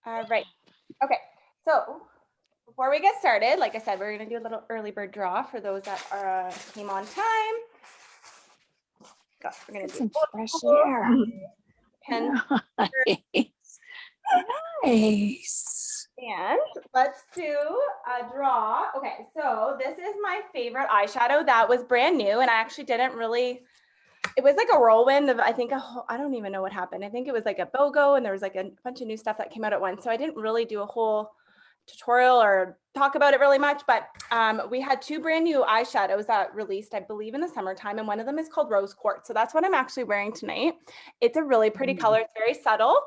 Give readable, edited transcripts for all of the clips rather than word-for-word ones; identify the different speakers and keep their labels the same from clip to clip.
Speaker 1: All right. Okay. So before we get started, like I said, we're going to do a little early bird draw for those that are came on time. We're going to do
Speaker 2: some fresh air.
Speaker 1: pen.
Speaker 2: Nice. Nice.
Speaker 1: And let's do a draw. Okay, so this is my favorite eyeshadow that was brand new, and I actually didn't really. It was like a whirlwind of, I think, I don't even know what happened. I think it was like a BOGO, and there was like a bunch of new stuff that came out at once. So I didn't really do a whole tutorial or talk about it really much, but we had two brand new eyeshadows that released, I believe, in the summertime, and one of them is called Rose Quartz. So that's what I'm actually wearing tonight. It's a really pretty color. It's very subtle,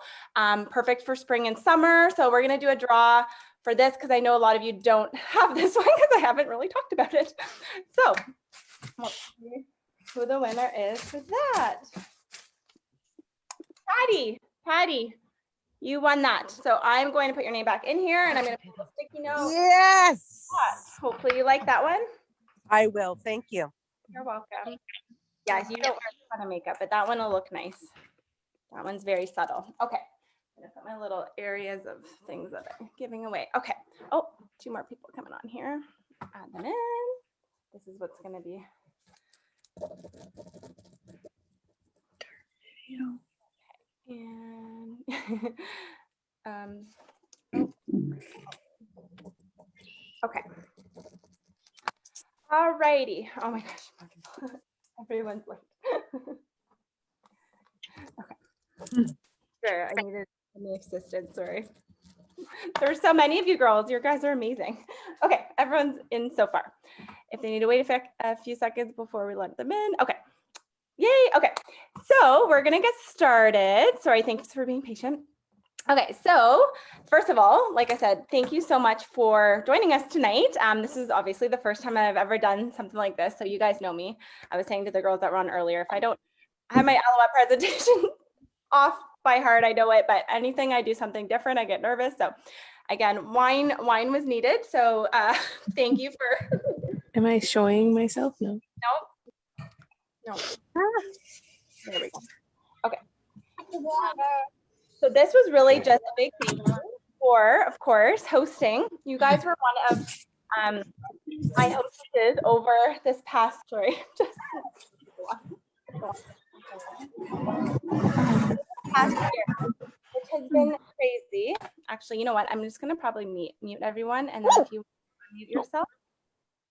Speaker 1: perfect for spring and summer. So we're going to do a draw for this because I know a lot of you don't have this one because I haven't really talked about it. So let's see who the winner is for that. Patty, you won that. So I'm going to put your name back in here, and I'm going to put a sticky note.
Speaker 3: Yes.
Speaker 1: Hopefully you like that one.
Speaker 3: I will. Thank you.
Speaker 1: You're welcome. Yeah, you don't wear a ton of makeup, but that one will look nice. That one's very subtle. Okay. I'm going to put my little areas of things that I'm giving away. Okay. Oh, two more people coming on here. Add them in. This is what's going to be. And okay. All righty. Oh my gosh. Everyone's like, okay. Sure, I needed an assistant, sorry. There's so many of you girls. You guys are amazing. Okay, everyone's in so far. If they need to wait a few seconds before we let them in. Okay. Yay. Okay. So we're going to get started. Sorry, thanks for being patient. Okay, so first of all, like I said, thank you so much for joining us tonight. This is obviously the first time I've ever done something like this, so you guys know me. I was saying to the girls that were on earlier, if I don't have my Alouette presentation off by heart, I know it, but anything I do something different, I get nervous. So again, wine was needed. So thank you for.
Speaker 2: Am I showing myself? No.
Speaker 1: No. There we go. Okay. So this was really just a big thank you for, of course, hosting. You guys were one of my hostesses over this past, past year, which has been crazy. Actually, you know what? I'm just going to probably mute everyone. And then if you mute yourself,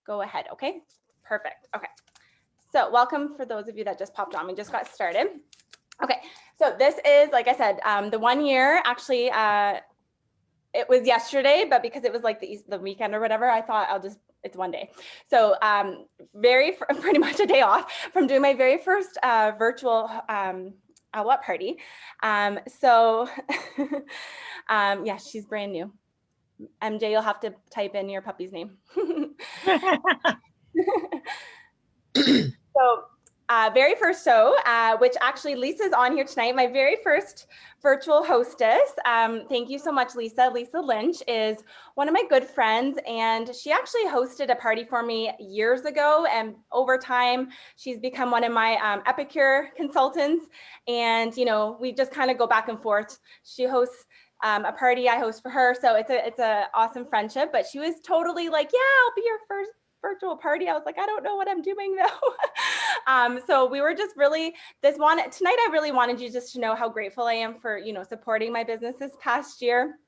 Speaker 1: go ahead. Okay, perfect. Okay. So welcome for those of you that just popped on. We just got started. Okay, so this is, like I said, the 1 year, actually, it was yesterday, but because it was like the weekend or whatever, I thought it's one day. So pretty much a day off from doing my very first virtual Alouette party. So yeah, she's brand new. MJ, you'll have to type in your puppy's name. So very first show, which actually Lisa's on here tonight, my very first virtual hostess. Thank you so much, Lisa. Lisa Lynch is one of my good friends, and she actually hosted a party for me years ago, and over time, she's become one of my epicure consultants, and you know, we just kind of go back and forth. She hosts a party, I host for her, so it's a awesome friendship, but she was totally like, yeah, I'll be your first virtual party. I was like, I don't know what I'm doing though. So we were just really tonight. I really wanted you just to know how grateful I am for, you know, supporting my business this past year.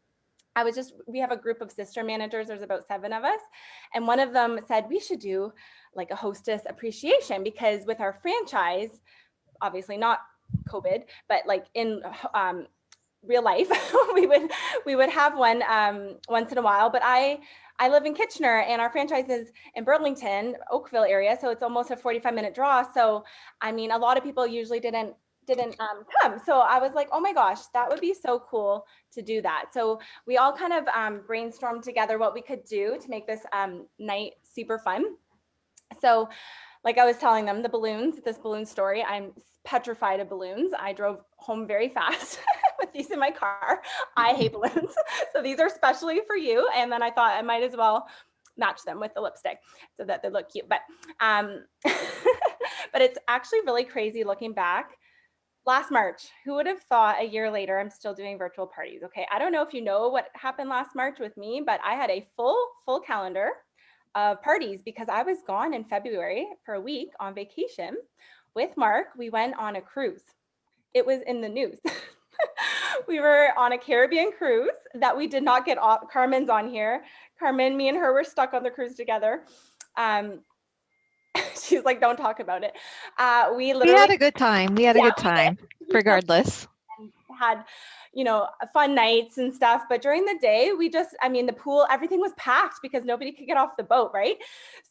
Speaker 1: We have a group of sister managers. There's about 7 of us. And one of them said we should do like a hostess appreciation, because with our franchise, obviously not COVID, but like in real life, we would have one once in a while. But I live in Kitchener, and our franchise is in Burlington, Oakville area, so it's almost a 45-minute draw. So I mean, a lot of people usually didn't come. So I was like, oh my gosh, that would be so cool to do that. So we all kind of brainstormed together what we could do to make this night super fun. So like I was telling them, this balloon story, I'm petrified of balloons. I drove home very fast with these in my car. I hate balloons. So these are specially for you. And then I thought I might as well match them with the lipstick so that they look cute. But but it's actually really crazy looking back Last March, who would have thought a year later I'm still doing virtual parties? Okay, I don't know if you know what happened last March with me, but I had a full calendar of parties because I was gone in February for a week on vacation with Mark. We went on a cruise. It was in the news. We were on a Caribbean cruise that we did not get off. Carmen's on here. Carmen, me and her were stuck on the cruise together. She's like, don't talk about it. We
Speaker 4: We
Speaker 1: literally,
Speaker 4: had a good time. We had a
Speaker 1: yeah,
Speaker 4: good time, regardless.
Speaker 1: had, fun nights and stuff. But during the day, the pool, everything was packed because nobody could get off the boat, right?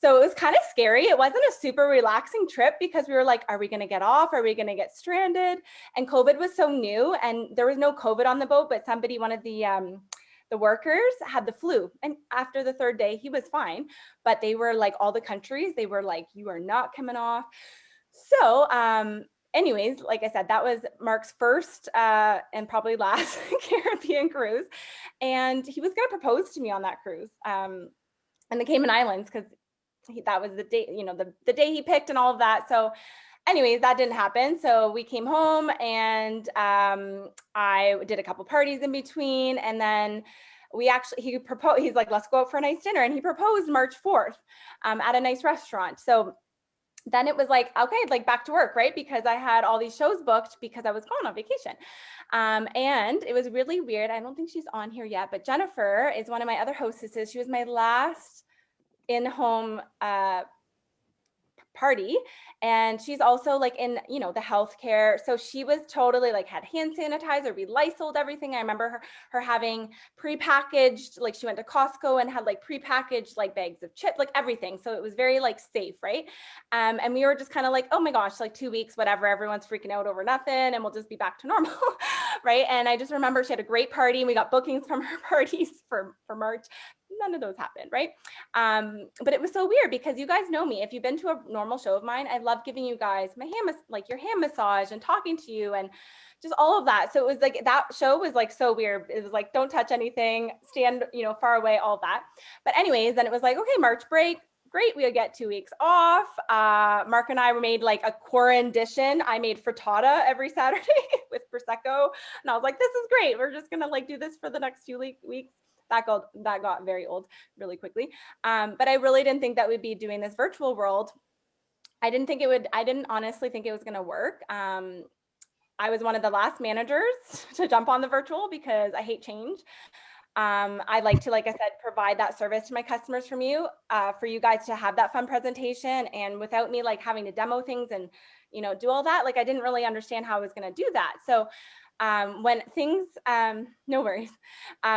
Speaker 1: So it was kind of scary. It wasn't a super relaxing trip because we were like, are we going to get off? Are we going to get stranded? And COVID was so new, and there was no COVID on the boat, but one of the workers had the flu. And after the third day, he was fine. But they were like, all the countries, they were like, you are not coming off. So, anyways, like I said, that was Mark's first and probably last Caribbean cruise. And he was going to propose to me on that cruise in the Cayman Islands because that was the day, the day he picked and all of that. So anyways, that didn't happen. So we came home and I did a couple parties in between. And then he proposed, he's like, let's go out for a nice dinner. And he proposed March 4th at a nice restaurant. So then it was like, okay, like back to work, right? Because I had all these shows booked because I was going on vacation. And it was really weird. I don't think she's on here yet, but Jennifer is one of my other hostesses. She was my last in-home party, and she's also like in the healthcare, so she was totally like had hand sanitizer, we Lysoled everything. I remember her having prepackaged, like she went to Costco and had like prepackaged like bags of chips, like everything, so it was very like safe, right? And we were just kind of like, oh my gosh, like 2 weeks, whatever, everyone's freaking out over nothing and we'll just be back to normal. Right? And I just remember she had a great party and we got bookings from her parties for March. None of those happened, right? But it was so weird because you guys know me. If you've been to a normal show of mine, I love giving you guys my your hand massage and talking to you and just all of that. So it was like, that show was like so weird. It was like, don't touch anything, stand, far away, all that. But anyways, then it was like, okay, March break. Great, we would get 2 weeks off. Mark and I made like a quarandition. I made frittata every Saturday with Prosecco. And I was like, this is great. We're just gonna like do this for the next few weeks. That got very old really quickly. But I really didn't think that we'd be doing this virtual world. I didn't honestly think it was gonna work. I was one of the last managers to jump on the virtual because I hate change. I like to, like I said, provide that service to my customers for you guys to have that fun presentation, and without me like having to demo things and do all that, like I didn't really understand how I was going to do that. So when things no worries,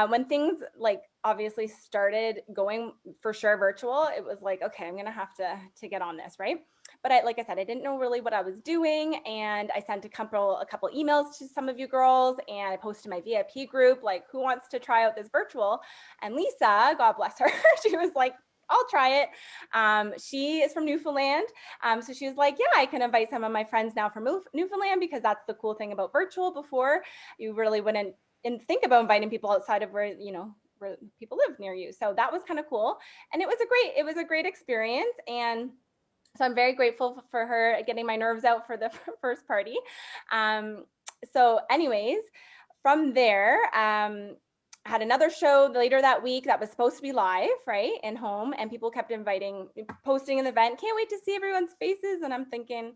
Speaker 1: when things like obviously started going for sure virtual, it was like, okay, I'm gonna have to get on this, right? But like I said, I didn't know really what I was doing, and I sent a couple emails to some of you girls, and I posted my VIP group, like, who wants to try out this virtual? And Lisa, God bless her, she was like, I'll try it. She is from Newfoundland. So she was like, yeah, I can invite some of my friends now from Newfoundland, because that's the cool thing about virtual. Before, you really wouldn't think about inviting people outside of where people live near you. So that was kind of cool. And it was a great experience. And so I'm very grateful for her getting my nerves out for the first party. So anyways, from there, I had another show later that week that was supposed to be live, right, in home, and people kept posting an event. Can't wait to see everyone's faces. And I'm thinking,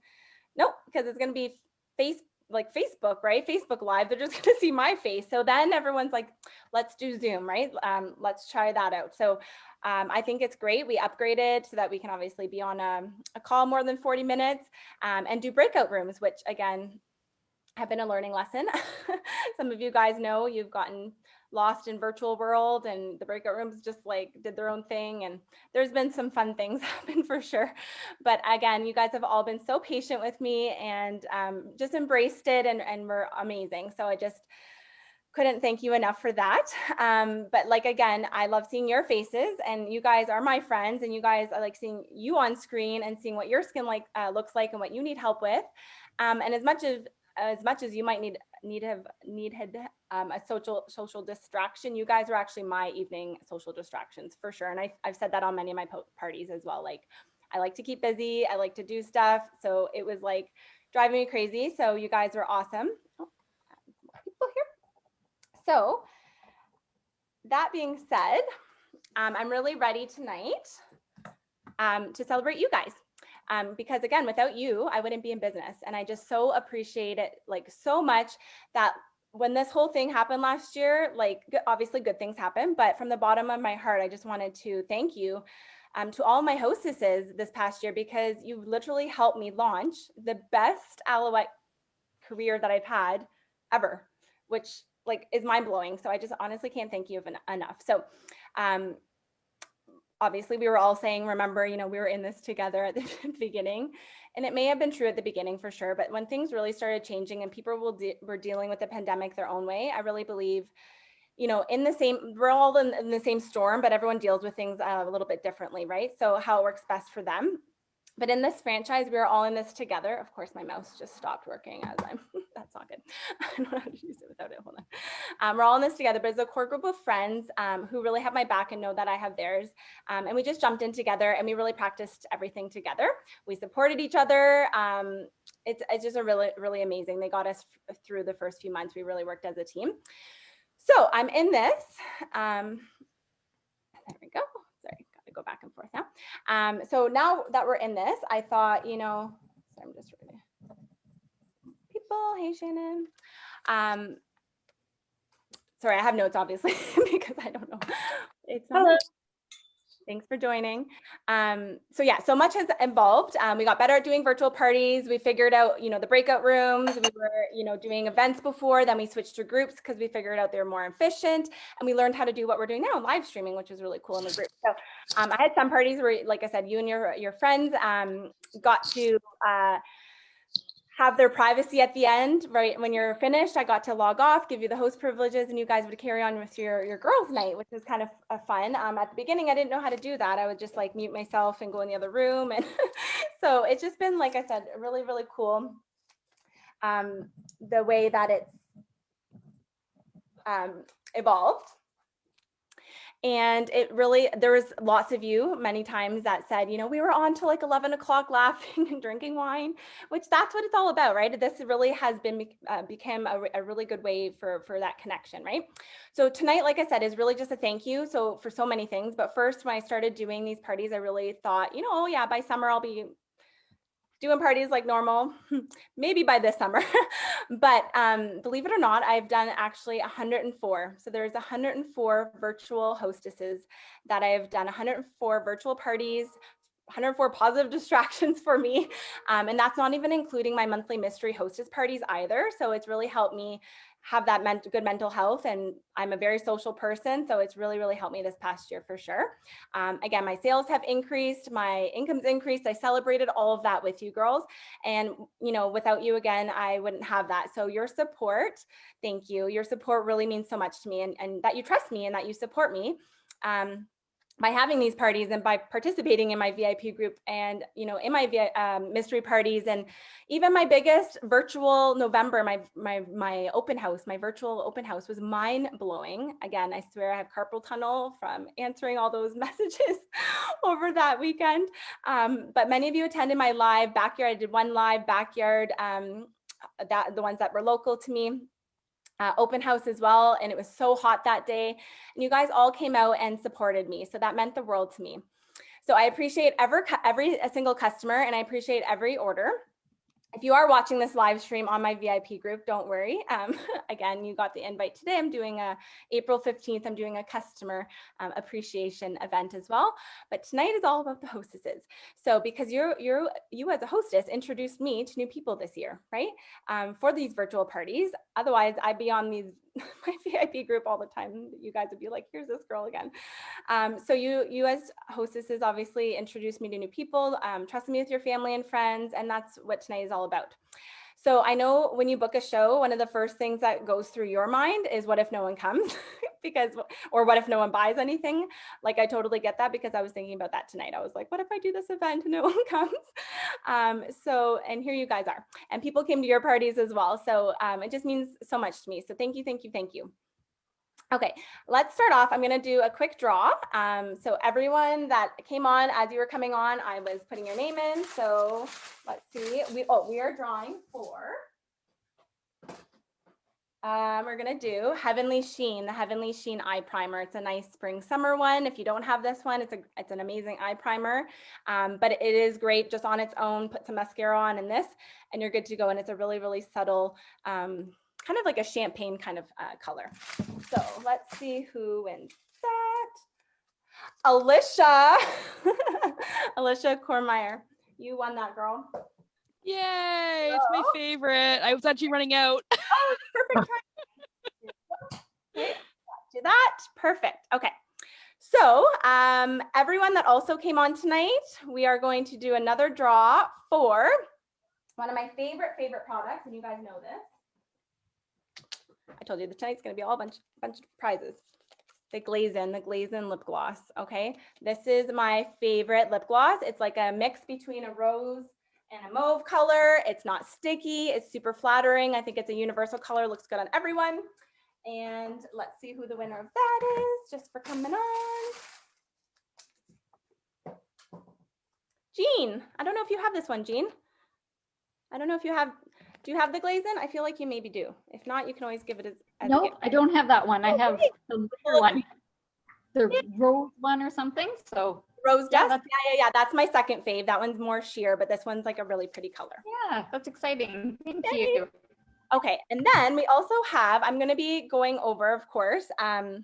Speaker 1: nope, because it's going to be Facebook, right? Facebook Live. They're just going to see my face. So then everyone's like, let's do Zoom, right? Let's try that out. So I think it's great. We upgraded so that we can obviously be on a call more than 40 minutes and do breakout rooms, which again, have been a learning lesson. Some of you guys know you've gotten lost in virtual world, and the breakout rooms just like did their own thing, and there's been some fun things happen for sure. But again, you guys have all been so patient with me and just embraced it, and were amazing. So I just couldn't thank you enough for that. But like, again, I love seeing your faces, and you guys are my friends, and you guys, I like seeing you on screen and seeing what your skin looks like and what you need help with. And as much as you might need a social distraction, you guys are actually my evening social distractions for sure. And I've said that on many of my parties as well. Like, I like to keep busy, I like to do stuff. So it was like driving me crazy. So you guys were awesome. Oh, more people here. So that being said, I'm really ready tonight to celebrate you guys. Because again, without you, I wouldn't be in business. And I just so appreciate it like so much that when this whole thing happened last year, like obviously good things happen, but from the bottom of my heart, I just wanted to thank you to all my hostesses this past year, because you literally helped me launch the best Alouette career that I've had ever, which like is mind blowing. So I just honestly can't thank you enough. So obviously we were all saying, remember, we were in this together at the beginning, and it may have been true at the beginning for sure, but when things really started changing and people were dealing with the pandemic their own way, I really believe, we're all in the same storm, but everyone deals with things a little bit differently, right? So how it works best for them. But in this franchise, we are all in this together. Of course, my mouse just stopped working as that's not good. I don't know how to use it without it, hold on. We're all in this together, but it's a core group of friends who really have my back and know that I have theirs. And we just jumped in together and we really practiced everything together. We supported each other. It's just a really, really amazing. They got us through the first few months. We really worked as a team. So I'm in this. There we go. Sorry, got to go back and forth now. So now that we're in this, I thought, sorry, I'm just reading. People, hey Shannon. Sorry, I have notes obviously because I don't know. It's not. Hello. Thanks for joining. So yeah, so much has evolved. We got better at doing virtual parties. We figured out, the breakout rooms. We were, doing events before. Then we switched to groups because we figured out they were more efficient. And we learned how to do what we're doing now, live streaming, which is really cool in the group. So I had some parties where, like I said, you and your friends got to have their privacy at the end, right? When you're finished, I got to log off, give you the host privileges, and you guys would carry on with your girls' night, which was kind of fun. At the beginning, I didn't know how to do that. I would just like mute myself and go in the other room. And so it's just been, like I said, really, really cool. The way that it's evolved. And it really, there was lots of you many times that said, we were on till like 11 o'clock laughing and drinking wine, which that's what it's all about, right? This really has been become a really good way for that connection, right? So tonight, like I said, is really just a thank you. So for so many things, but first when I started doing these parties, I really thought, oh yeah, by summer I'll be doing parties like normal, maybe by this summer. But believe it or not, I've done actually 104. So there's 104 virtual hostesses that I've done, 104 virtual parties, 104 positive distractions for me. And that's not even including my monthly mystery hostess parties either. So it's really helped me have that good mental health. And I'm a very social person. So it's really, really helped me this past year for sure. Again, my sales have increased, my income's increased. I celebrated all of that with you girls. And, without you again, I wouldn't have that. So your support, thank you. Your support really means so much to me, and that you trust me and that you support me. By having these parties and by participating in my VIP group and, in my mystery parties, and even my biggest virtual November, my open house, my virtual open house was mind blowing. Again, I swear I have carpal tunnel from answering all those messages over that weekend. But many of you attended my live backyard. I did one live backyard, the ones that were local to me. Open house as well, and it was so hot that day, and you guys all came out and supported me, so that meant the world to me. So I appreciate every single customer, and I appreciate every order. If you are watching this live stream on my VIP group, don't worry. Again, you got the invite today. I'm doing April 15th. I'm doing a customer appreciation event as well. But tonight is all about the hostesses. So because you as a hostess introduced me to new people this year, right? For these virtual parties. Otherwise, I'd be on my VIP group all the time. You guys would be like, here's this girl again. So you as hostesses obviously introduced me to new people, trusted me with your family and friends, and that's what tonight is all about. So I know when you book a show, one of the first things that goes through your mind is what if no one comes? Or what if no one buys anything? Like, I totally get that, because I was thinking about that tonight. I was like, what if I do this event and no one comes? And here you guys are, and people came to your parties as well. So it just means so much to me. So thank you, thank you, thank you. Okay, let's start off. I'm going to do a quick draw. So everyone that came on, as you were coming on, I was putting your name in. So let's see. We are drawing for. We're going to do Heavenly Sheen, the Heavenly Sheen eye primer. It's a nice spring summer one. If you don't have this one, it's an amazing eye primer, but it is great just on its own. Put some mascara on in this and you're good to go. And it's a really, really subtle, kind of like a champagne kind of color. So let's see who wins that. Alicia. Alicia Cormier, you won that, girl.
Speaker 5: Yay, it's my favorite. I was actually running out.
Speaker 1: Oh, perfect. Okay, do that. Perfect. Okay. So everyone that also came on tonight, we are going to do another draw for one of my favorite products, and you guys know this. I told you tonight's going to be all a bunch of prizes. The Glazen lip gloss. Okay, this is my favorite lip gloss. It's like a mix between a rose and a mauve color. It's not sticky. It's super flattering. I think it's a universal color. Looks good on everyone. And let's see who the winner of that is, just for coming on. Jean, I don't know if you have this one, Jean. I don't know if you have, do you have the Glazen? I feel like you maybe do. If not, you can always give it as
Speaker 6: No, I don't have that one. I have the other one, the rose one or something. So
Speaker 1: Rose
Speaker 6: Yeah,
Speaker 1: Dust. Yeah. That's my second fave. That one's more sheer, but this one's like a really pretty color.
Speaker 6: yeah, that's exciting. Thank you.
Speaker 1: Okay, and then we also have, I'm going to be going over, of course, a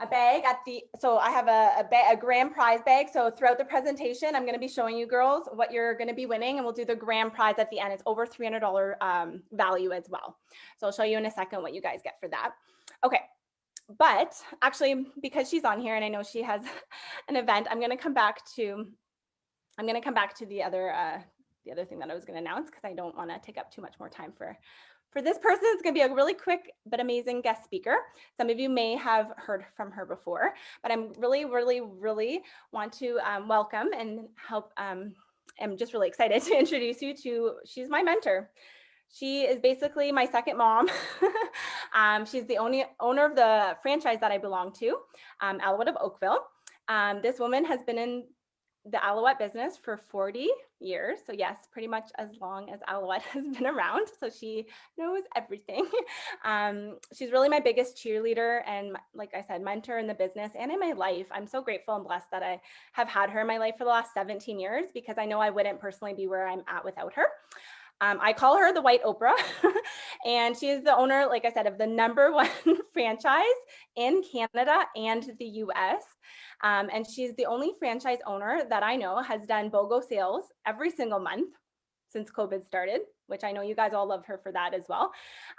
Speaker 1: bag at the, so I have a grand prize bag. So throughout the presentation, I'm going to be showing you girls what you're going to be winning, and we'll do the grand prize at the end. It's over $300 value as well. So I'll show you in a second what you guys get for that. Okay. But actually, because she's on here and I know she has an event, I'm going to come back to the other thing that I was going to announce, because I don't want to take up too much more time for this person. It's going to be a really quick but amazing guest speaker. Some of you may have heard from her before, but I'm really want to welcome and help. I'm just really excited to introduce you to, she's my mentor. She is basically my second mom. She's the only owner of the franchise that I belong to, Alouette of Oakville. This woman has been in the Alouette business for 40 years. So yes, pretty much as long as Alouette has been around. So she knows everything. She's really my biggest cheerleader and, like I said, mentor in the business and in my life. I'm so grateful and blessed that I have had her in my life for the last 17 years, because I know I wouldn't personally be where I'm at without her. I call her the White Oprah, and she is the owner, like I said, of the #1 franchise in Canada and the US. And she's the only franchise owner that I know has done BOGO sales every single month since COVID started, which I know you guys all love her for that as well.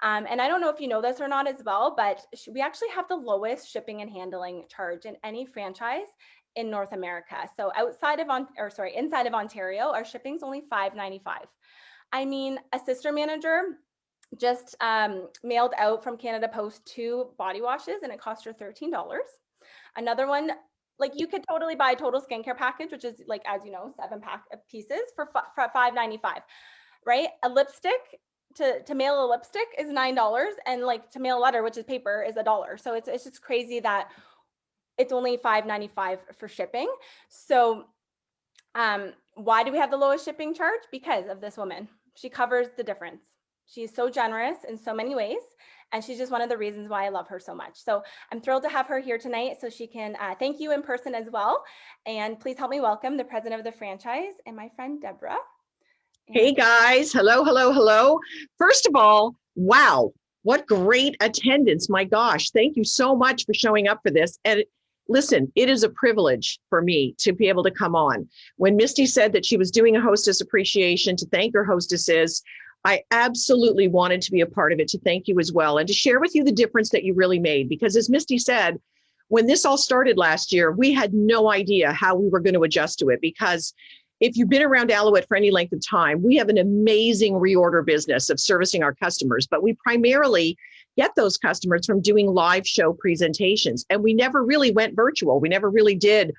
Speaker 1: And I don't know if you know this or not as well, but we actually have the lowest shipping and handling charge in any franchise in North America. So inside of Ontario, our shipping's only $5.95. I mean, a sister manager just mailed out from Canada Post 2 body washes, and it cost her $13. Another one, like, you could totally buy a total skincare package, which is, like, as you know, 7 pack of pieces for $5.95, right? A lipstick, to mail a lipstick is $9, and like to mail a letter, which is paper, is $1. So it's just crazy that it's only $5.95 for shipping. So why do we have the lowest shipping charge? Because of this woman. She covers the difference. She's so generous in so many ways, and she's just one of the reasons why I love her so much. So I'm thrilled to have her here tonight so she can thank you in person as well. And please help me welcome the president of the franchise and my friend, Deborah.
Speaker 7: Hey guys, hello. First of all, wow, what great attendance. My gosh, thank you so much for showing up for this. And listen, it is a privilege for me to be able to come on. When Misty said that she was doing a hostess appreciation to thank her hostesses, I absolutely wanted to be a part of it, to thank you as well, and to share with you the difference that you really made. Because as Misty said, when this all started last year, we had no idea how we were going to adjust to it, because if you've been around Alouette for any length of time, we have an amazing reorder business of servicing our customers, but we primarily get those customers from doing live show presentations. And we never really went virtual. We never really did,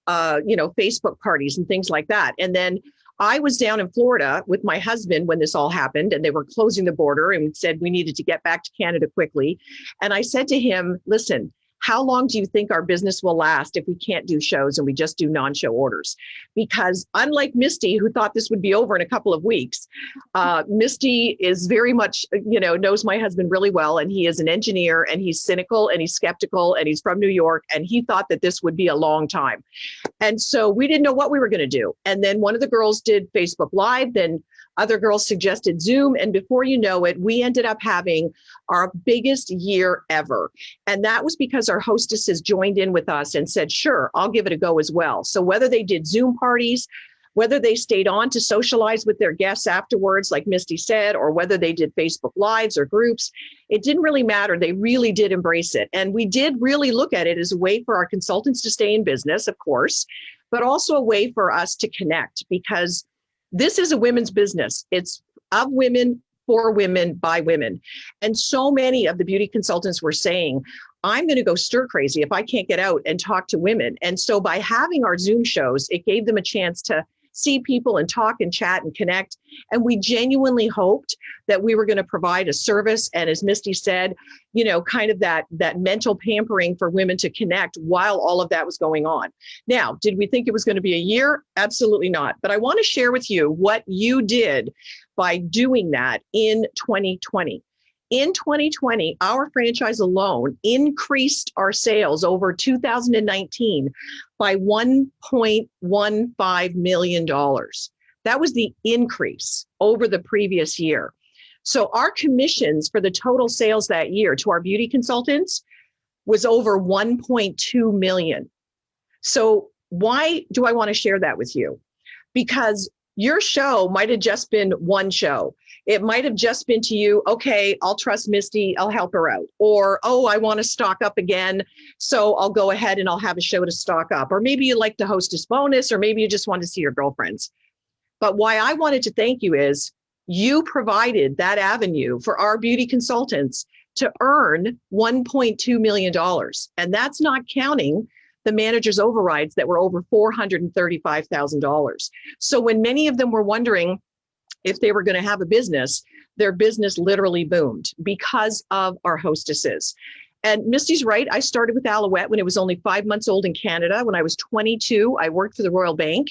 Speaker 7: Facebook parties and things like that. And then I was down in Florida with my husband when this all happened, and they were closing the border and said we needed to get back to Canada quickly. And I said to him, listen, how long do you think our business will last if we can't do shows and we just do non-show orders? Because unlike Misty, who thought this would be over in a couple of weeks, Misty is very much, knows my husband really well. And he is an engineer, and he's cynical and he's skeptical, and he's from New York. And he thought that this would be a long time. And so we didn't know what we were going to do. And then one of the girls did Facebook Live, then other girls suggested Zoom. And before you know it, we ended up having our biggest year ever. And that was because our hostesses joined in with us and said, sure, I'll give it a go as well. So whether they did Zoom parties, whether they stayed on to socialize with their guests afterwards, like Misty said, or whether they did Facebook Lives or groups, it didn't really matter. They really did embrace it. And we did really look at it as a way for our consultants to stay in business, of course, but also a way for us to connect, because this is a women's business. It's of women, for women, by women. And so many of the beauty consultants were saying, I'm going to go stir crazy if I can't get out and talk to women. And so by having our Zoom shows, it gave them a chance to see people and talk and chat and connect. And we genuinely hoped that we were going to provide a service. And as Misty said, kind of that mental pampering for women to connect while all of that was going on. Now, did we think it was going to be a year? Absolutely not. But I want to share with you what you did by doing that in 2020. In 2020, our franchise alone increased our sales over 2019 by $1.15 million. That was the increase over the previous year. So our commissions for the total sales that year to our beauty consultants was over 1.2 million. So why do I want to share that with you? Because your show might have just been one show. It might have just been to you, okay, I'll trust Misty, I'll help her out. Or, oh, I want to stock up again, so I'll go ahead and I'll have a show to stock up. Or maybe you like the hostess bonus, or maybe you just want to see your girlfriends. But why I wanted to thank you is you provided that avenue for our beauty consultants to earn $1.2 million. And that's not counting the manager's overrides that were over $435,000. So when many of them were wondering if they were going to have a business, their business literally boomed because of our hostesses. And Misty's right. I started with Alouette when it was only 5 months old in Canada. When I was 22, I worked for the Royal Bank.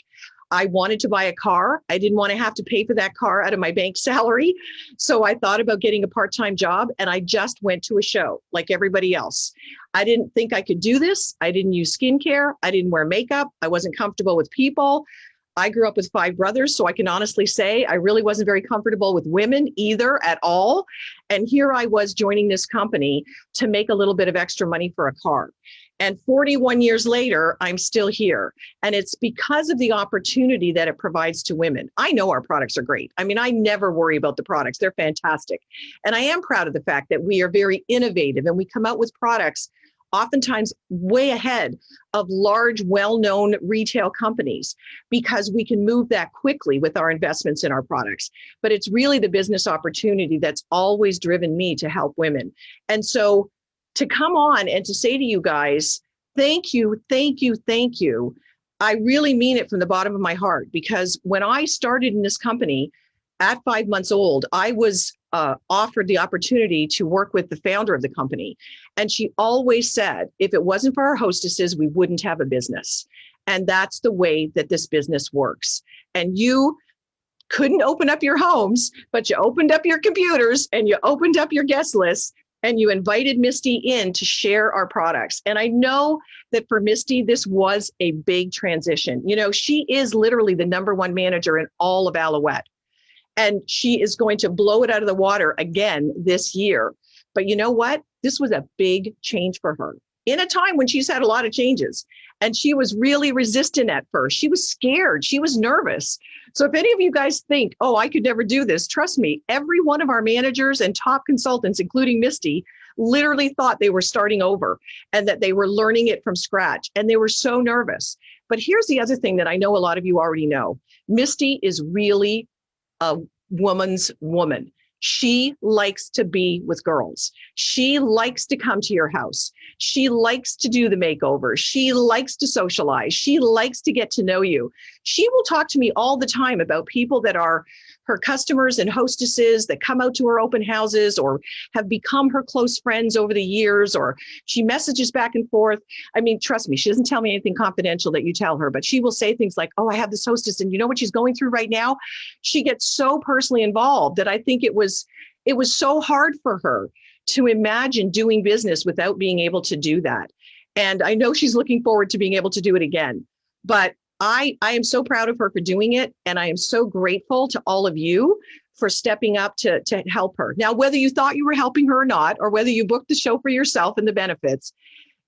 Speaker 7: I wanted to buy a car. I didn't want to have to pay for that car out of my bank salary. So I thought about getting a part-time job, and I just went to a show like everybody else. I didn't think I could do this. I didn't use skincare. I didn't wear makeup. I wasn't comfortable with people. I grew up with 5 brothers, so I can honestly say I really wasn't very comfortable with women either at all. And here I was joining this company to make a little bit of extra money for a car. And 41 years later, I'm still here. And it's because of the opportunity that it provides to women. I know our products are great. I mean, I never worry about the products. They're fantastic. And I am proud of the fact that we are very innovative and we come out with products oftentimes way ahead of large, well-known retail companies, because we can move that quickly with our investments in our products. But it's really the business opportunity that's always driven me to help women. And so to come on and to say to you guys, thank you, thank you, thank you. I really mean it from the bottom of my heart, because when I started in this company at 5 months old, I was offered the opportunity to work with the founder of the company. And she always said, if it wasn't for our hostesses, we wouldn't have a business. And that's the way that this business works. And you couldn't open up your homes, but you opened up your computers and you opened up your guest lists and you invited Misty in to share our products. And I know that for Misty, this was a big transition. You know, she is literally the #1 manager in all of Alouette. And she is going to blow it out of the water again this year. But you know what? This was a big change for her in a time when she's had a lot of changes. And she was really resistant at first. She was scared. She was nervous. So if any of you guys think, oh, I could never do this, trust me, every one of our managers and top consultants, including Misty, literally thought they were starting over and that they were learning it from scratch. And they were so nervous. But here's the other thing that I know a lot of you already know. Misty is really a woman's woman. She likes to be with girls. She likes to come to your house. She likes to do the makeover. She likes to socialize. She likes to get to know you. She will talk to me all the time about people that are her customers and hostesses that come out to her open houses or have become her close friends over the years, or she messages back and forth. I mean, trust me, she doesn't tell me anything confidential that you tell her, but she will say things like, oh, I have this hostess and you know what she's going through right now? She gets so personally involved that I think it was so hard for her to imagine doing business without being able to do that. And I know she's looking forward to being able to do it again. But I am so proud of her for doing it. And I am so grateful to all of you for stepping up to help her. Now, whether you thought you were helping her or not, or whether you booked the show for yourself and the benefits,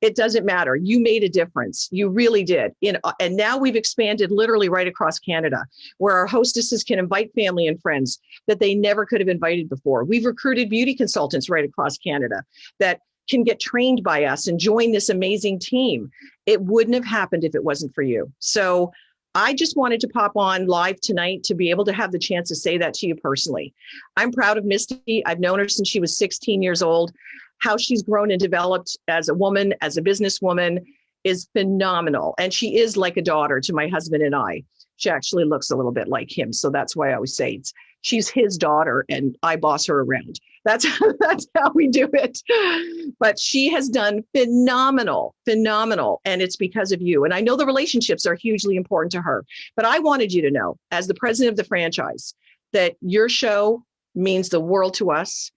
Speaker 7: it doesn't matter. You made a difference. You really did. And now we've expanded literally right across Canada, where our hostesses can invite family and friends that they never could have invited before. We've recruited beauty consultants right across Canada that can get trained by us and join this amazing team. It wouldn't have happened if it wasn't for you. So I just wanted to pop on live tonight to be able to have the chance to say that to you personally. I'm proud of Misty. I've known her since she was 16 years old. How she's grown and developed as a woman, as a businesswoman, is phenomenal. And she is like a daughter to my husband and I. She actually looks a little bit like him. So that's why I always say she's his daughter and I boss her around. That's how we do it. But she has done phenomenal. And it's because of you. And I know the relationships are hugely important to her. But I wanted you to know, as the president of the franchise, that your show means the world to us.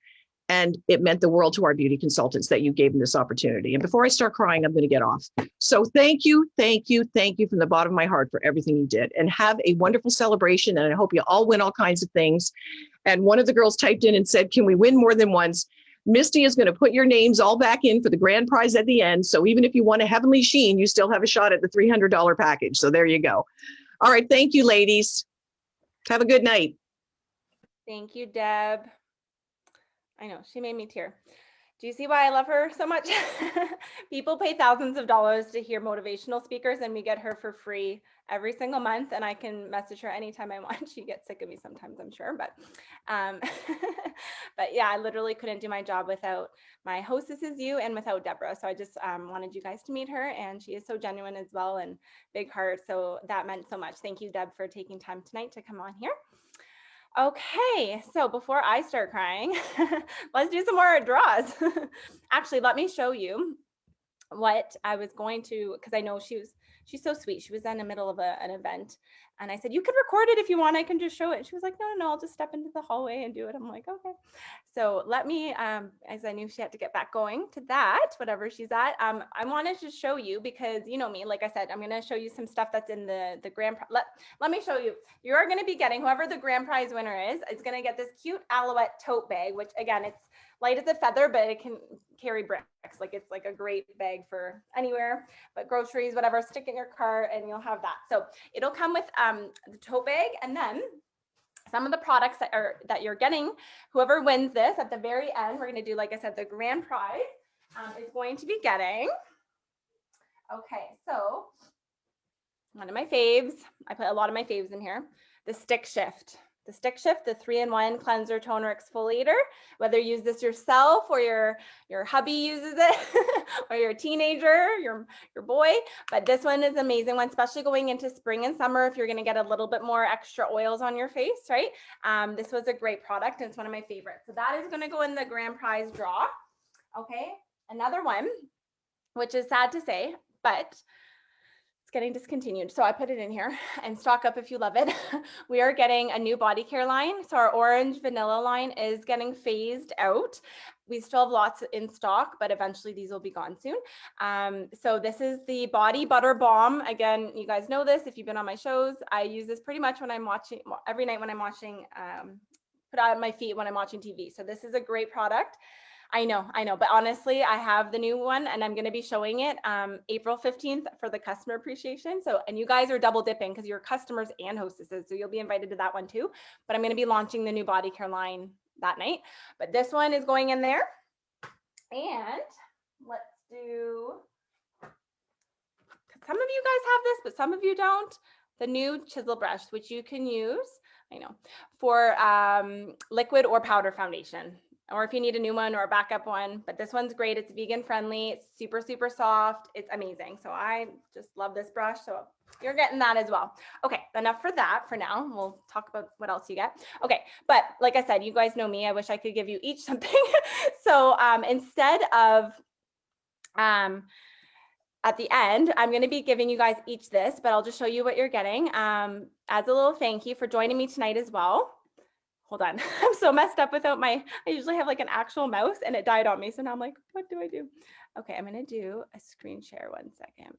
Speaker 7: And it meant the world to our beauty consultants that you gave them this opportunity. And before I start crying, I'm going to get off. So thank you from the bottom of my heart for everything you did. And have a wonderful celebration. And I hope you all win all kinds of things. And one of the girls typed in and said, can we win more than once? Misty is going to put your names all back in for the grand prize at the end. So even if you want a heavenly sheen, you still have a shot at the $300 package. So there you go. All right. Thank you, ladies. Have a good night.
Speaker 1: Thank you, Deb. I know, she made me tear. Do you see why I love her so much? People pay thousands of dollars to hear motivational speakers, and we get her for free every single month. And I can message her anytime I want. She gets sick of me sometimes, I'm sure. But yeah, I literally couldn't do my job without my hostesses, you, and without Deborah. So I just wanted you guys to meet her, and she is so genuine as well and big heart. So that meant so much. Thank you, Deb, for taking time tonight to come on here. Okay, so before I start crying, let's do some more draws. Actually, let me show you what I was going to, because I know she's so sweet. She was in the middle of an event, and I said, you can record it if you want, I can just show it. And she was like, no, I'll just step into the hallway and do it. I'm like, okay. So let me, as I knew she had to get back going to that, whatever she's at, I wanted to show you, because you know me, like I said, I'm going to show you some stuff that's in the grand prize. Let me show you. You are going to be getting, whoever the grand prize winner is going to get this cute Alouette tote bag, which again, it's light as a feather, but it can carry bricks. Like it's like a great bag for anywhere, but groceries, whatever, stick in your car and you'll have that. So it'll come with the tote bag, and then some of the products that you're getting, whoever wins this at the very end, we're going to do, like I said, the grand prize is going to be getting. Okay, so one of my faves, I put a lot of my faves in here, the Stick Shift. The Stick Shift, the 3-in-1 cleanser, toner, exfoliator. Whether you use this yourself or your hubby uses it, or your teenager, your boy, but this one is an amazing one, especially going into spring and summer if you're going to get a little bit more extra oils on your face, right? This was a great product, and it's one of my favorites. So that is going to go in the grand prize draw. Okay, another one, which is sad to say, but getting discontinued. So I put it in here, and stock up if you love it. We are getting a new body care line. So our orange vanilla line is getting phased out. We still have lots in stock, but eventually these will be gone soon. So this is the Body Butter Balm. Again, you guys know this if you've been on my shows. I use this pretty much when I'm watching, every night when I'm watching, put out my feet when I'm watching TV. So this is a great product. I know, but honestly, I have the new one, and I'm going to be showing it April 15th for the customer appreciation. So, and you guys are double dipping because you're customers and hostesses, so you'll be invited to that one too. But I'm going to be launching the new body care line that night. But this one is going in there. And let's do, some of you guys have this, but some of you don't. The new chisel brush, which you can use. I know, for liquid or powder foundation, or if you need a new one or a backup one, but this one's great. It's vegan friendly. It's super, super soft. It's amazing. So I just love this brush. So you're getting that as well. Okay, enough for that for now. We'll talk about what else you get. Okay, but like I said, you guys know me. I wish I could give you each something. So instead of at the end, I'm going to be giving you guys each this, but I'll just show you what you're getting as a little thank you for joining me tonight as well. Hold on, I'm so messed up without I usually have like an actual mouse and it died on me. So now I'm like, what do I do? Okay, I'm going to do a screen share 1 second.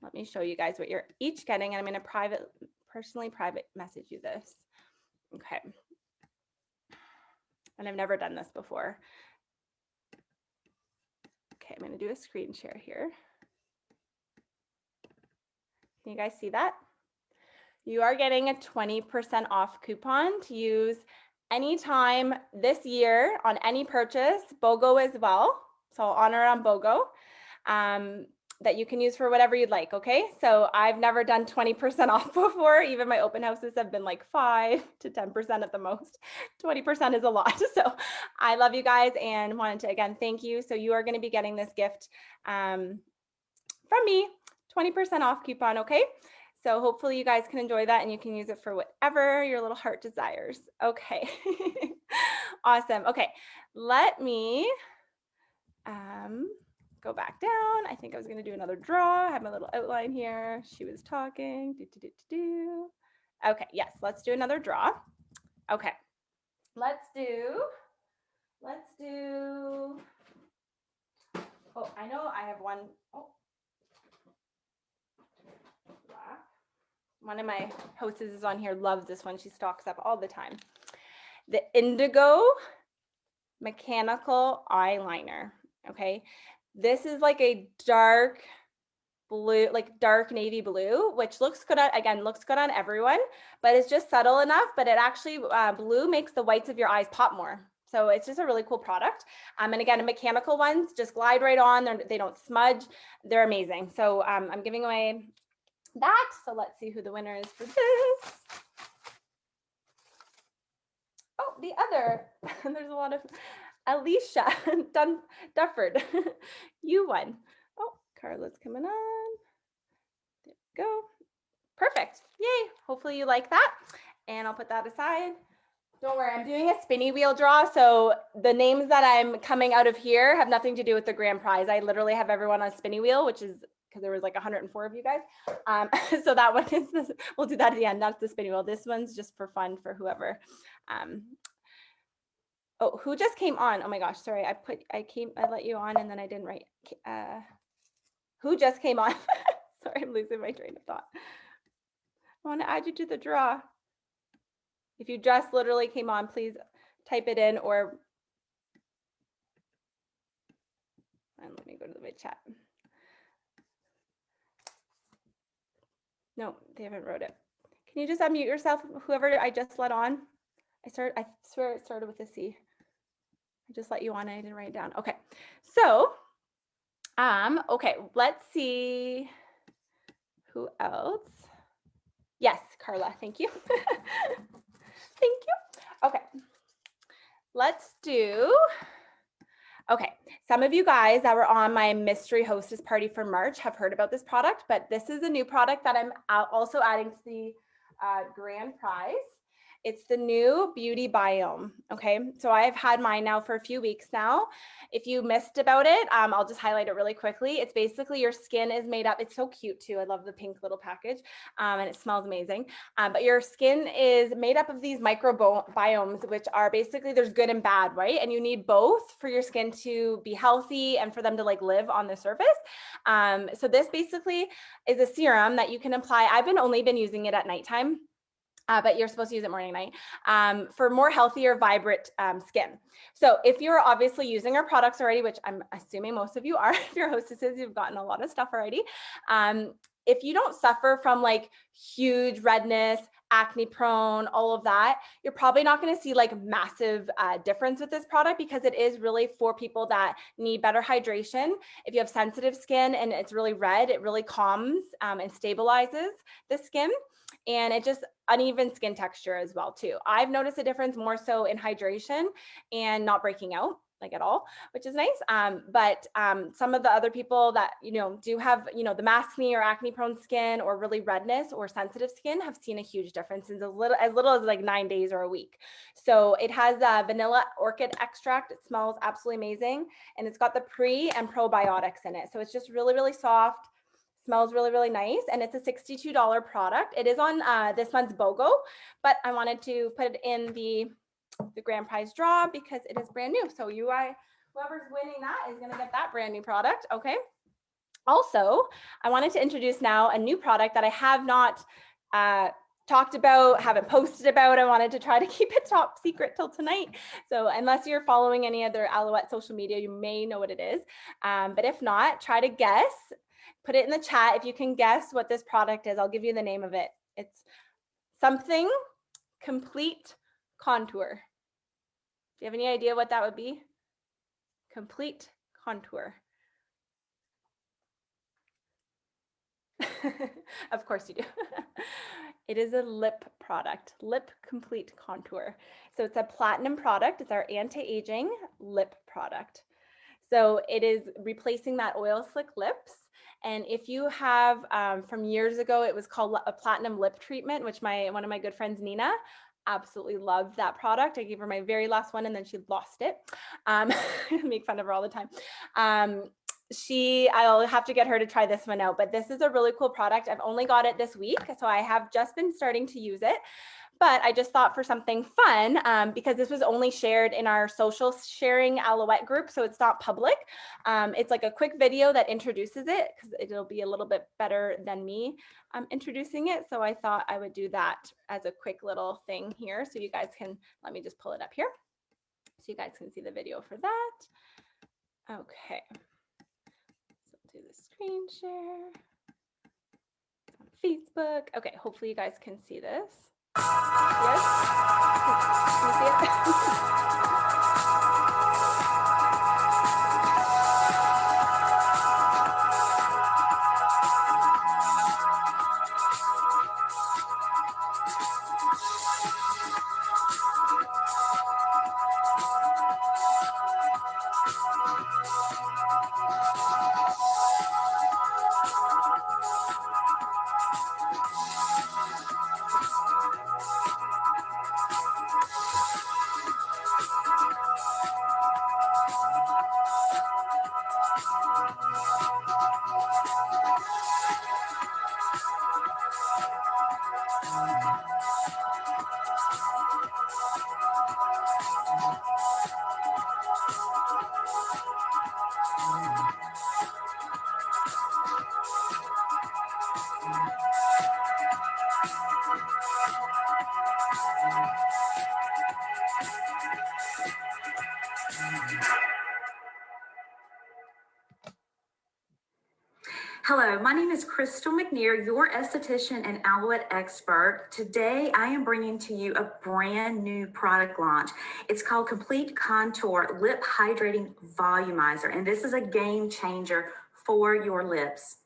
Speaker 1: Let me show you guys what you're each getting. And I'm going to personally private message you this. Okay. And I've never done this before. Okay, I'm going to do a screen share here. Can you guys see that? You are getting a 20% off coupon to use anytime this year on any purchase, BOGO as well. So I'll honor it on BOGO that you can use for whatever you'd like, okay? So I've never done 20% off before. Even my open houses have been like 5 to 10% at the most. 20% is a lot. So I love you guys and wanted to, again, thank you. So you are gonna be getting this gift from me, 20% off coupon, okay? So hopefully you guys can enjoy that and you can use it for whatever your little heart desires. Okay, awesome. Okay, let me go back down. I think I was gonna do another draw. I have my little outline here. She was talking. Okay, yes, let's do another draw. Okay, let's do, oh, I know I have one. Oh. Black. One of my hostesses on here loves this one. She stocks up all the time. The Indigo Mechanical Eyeliner. Okay. This is like a dark blue, like dark navy blue, which looks good on, again, looks good on everyone, but it's just subtle enough, but it actually, blue makes the whites of your eyes pop more. So it's just a really cool product. And again, mechanical ones just glide right on. They don't smudge. They're amazing. So I'm giving away that. So let's see who the winner is for this. Oh, the other. There's a lot of Alicia Dufford. You won. Oh, Carla's coming on. There we go. Perfect. Yay. Hopefully you like that. And I'll put that aside. Don't worry, I'm doing a spinny wheel draw. So the names that I'm coming out of here have nothing to do with the grand prize. I literally have everyone on a spinny wheel, which is because there was like 104 of you guys. So that one is, we'll do that at the end. That's the spinny wheel. This one's just for fun for whoever. Oh, who just came on? Oh my gosh, sorry. I let you on and then I didn't write. Who just came on? Sorry, I'm losing my train of thought. I want to add you to the draw. If you just literally came on, please type it in or, and let me go to the chat. No, they haven't wrote it. Can you just unmute yourself, whoever I just let on? I swear it started with a C. I just let you on and I didn't write it down. Okay, so, okay, let's see who else. Yes, Carla, thank you. Thank you. Okay, let's do, okay, some of you guys that were on my mystery hostess party for March have heard about this product, but this is a new product that I'm also adding to the grand prize. It's the new Beauty Biome, okay? So I've had mine now for a few weeks now. If you missed about it, I'll just highlight it really quickly. It's basically your skin is made up, it's so cute too. I love the pink little package and it smells amazing. But your skin is made up of these microbiomes, which are basically, there's good and bad, right? And you need both for your skin to be healthy and for them to like live on the surface. So this basically is a serum that you can apply. I've only been using it at nighttime. But you're supposed to use it morning and night for more healthier, vibrant skin. So if you're obviously using our products already, which I'm assuming most of you are, if you're hostesses, you've gotten a lot of stuff already. If you don't suffer from like huge redness, acne prone, all of that, you're probably not going to see like massive difference with this product because it is really for people that need better hydration. If you have sensitive skin and it's really red, it really calms and stabilizes the skin. And it just uneven skin texture as well too. I've noticed a difference more so in hydration and not breaking out like at all, which is nice. But some of the other people that, do have, the maskne or acne prone skin or really redness or sensitive skin have seen a huge difference in as little as like 9 days or a week. So it has vanilla orchid extract. It smells absolutely amazing. And it's got the pre and probiotics in it. So it's just really, really soft. Smells really, really nice. And it's a $62 product. It is on this month's BOGO, but I wanted to put it in the grand prize draw because it is brand new. So whoever's winning that is going to get that brand new product. Okay. Also, I wanted to introduce now a new product that I have not talked about, haven't posted about. I wanted to try to keep it top secret till tonight. So unless you're following any other Alouette social media, you may know what it is. But if not, try to guess. Put it in the chat if you can guess what this product is. I'll give you the name of it. It's something complete contour. Do you have any idea what that would be? Complete contour. Of course you do. It is a lip product, Lip Complete Contour. So it's a platinum product. It's our anti-aging lip product. So it is replacing that oil slick lips. And if you have, from years ago, it was called a platinum lip treatment, which one of my good friends, Nina, absolutely loved that product. I gave her my very last one and then she lost it. Make fun of her all the time. I'll have to get her to try this one out, but this is a really cool product. I've only got it this week, so I have just been starting to use it. But I just thought for something fun, because this was only shared in our social sharing Alouette group, so it's not public. It's like a quick video that introduces it because it'll be a little bit better than me introducing it. So I thought I would do that as a quick little thing here. So you guys can, let me just pull it up here so you guys can see the video for that. Okay. So do the screen share on Facebook. Okay, hopefully you guys can see this. Yes? Can you see it?
Speaker 8: Hello, my name is Crystal McNear, your esthetician and Alouette expert. Today, I am bringing to you a brand new product launch. It's called Complete Contour Lip Hydrating Volumizer, and this is a game changer for your lips.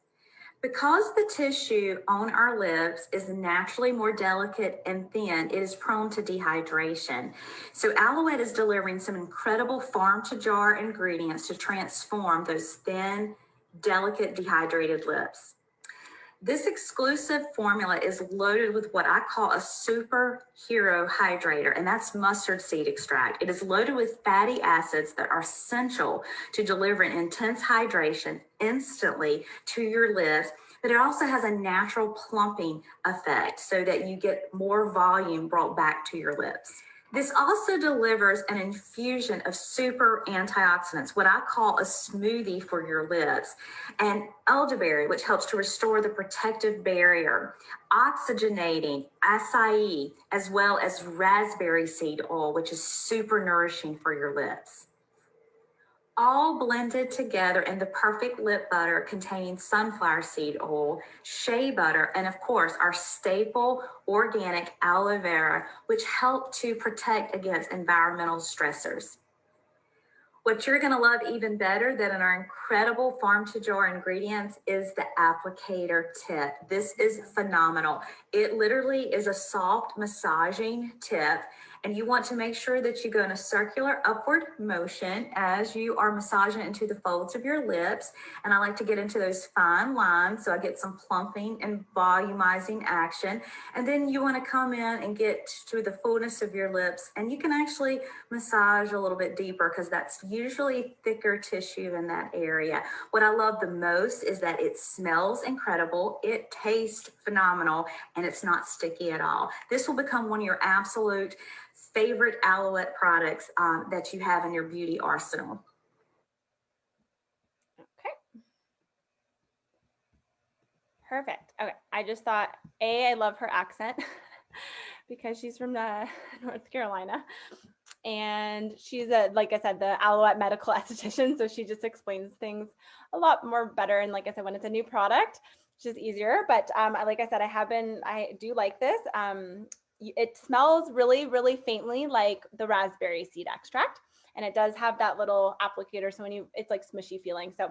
Speaker 8: Because the tissue on our lips is naturally more delicate and thin, it is prone to dehydration. So Alouette is delivering some incredible farm-to-jar ingredients to transform those thin, delicate, dehydrated lips. This exclusive formula is loaded with what I call a superhero hydrator, and that's mustard seed extract. It is loaded with fatty acids that are essential to delivering intense hydration instantly to your lips, but it also has a natural plumping effect so that you get more volume brought back to your lips. This also delivers an infusion of super antioxidants, what I call a smoothie for your lips, and elderberry, which helps to restore the protective barrier, oxygenating acai, as well as raspberry seed oil, which is super nourishing for your lips. all blended together in the perfect lip butter containing sunflower seed oil, shea butter, and of course, our staple organic aloe vera, which help to protect against environmental stressors. What you're going to love even better than our incredible farm to jar ingredients is the applicator tip. This is phenomenal. It literally is a soft massaging tip, and you want to make sure that you go in a circular upward motion as you are massaging into the folds of your lips. And I like to get into those fine lines so I get some plumping and volumizing action. And then you want to come in and get to the fullness of your lips, and you can actually massage a little bit deeper because that's usually thicker tissue in that area. What I love the most is that it smells incredible, it tastes phenomenal, and it's not sticky at all. This will become one of your absolute favorite Alouette products that you have in your beauty arsenal.
Speaker 1: Okay. Perfect. Okay. I just thought, I love her accent because she's from North Carolina. And she's like I said, the Alouette medical esthetician. So she just explains things a lot more better. And like I said, when it's a new product, it's just easier. But like I said, I do like this. It smells really, really faintly like the raspberry seed extract. And it does have that little applicator. So it's like smushy feeling. So,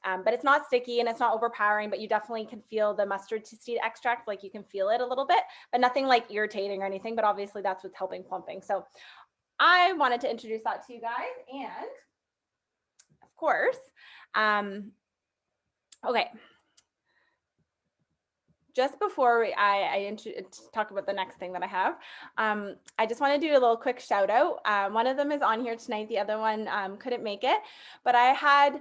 Speaker 1: but it's not sticky and it's not overpowering, but you definitely can feel the mustard seed extract. Like you can feel it a little bit, but nothing like irritating or anything. But obviously that's what's helping plumping. So I wanted to introduce that to you guys. And of course, okay. Just before I talk about the next thing that I have, I just want to do a little quick shout out. One of them is on here tonight. The other one couldn't make it, but I had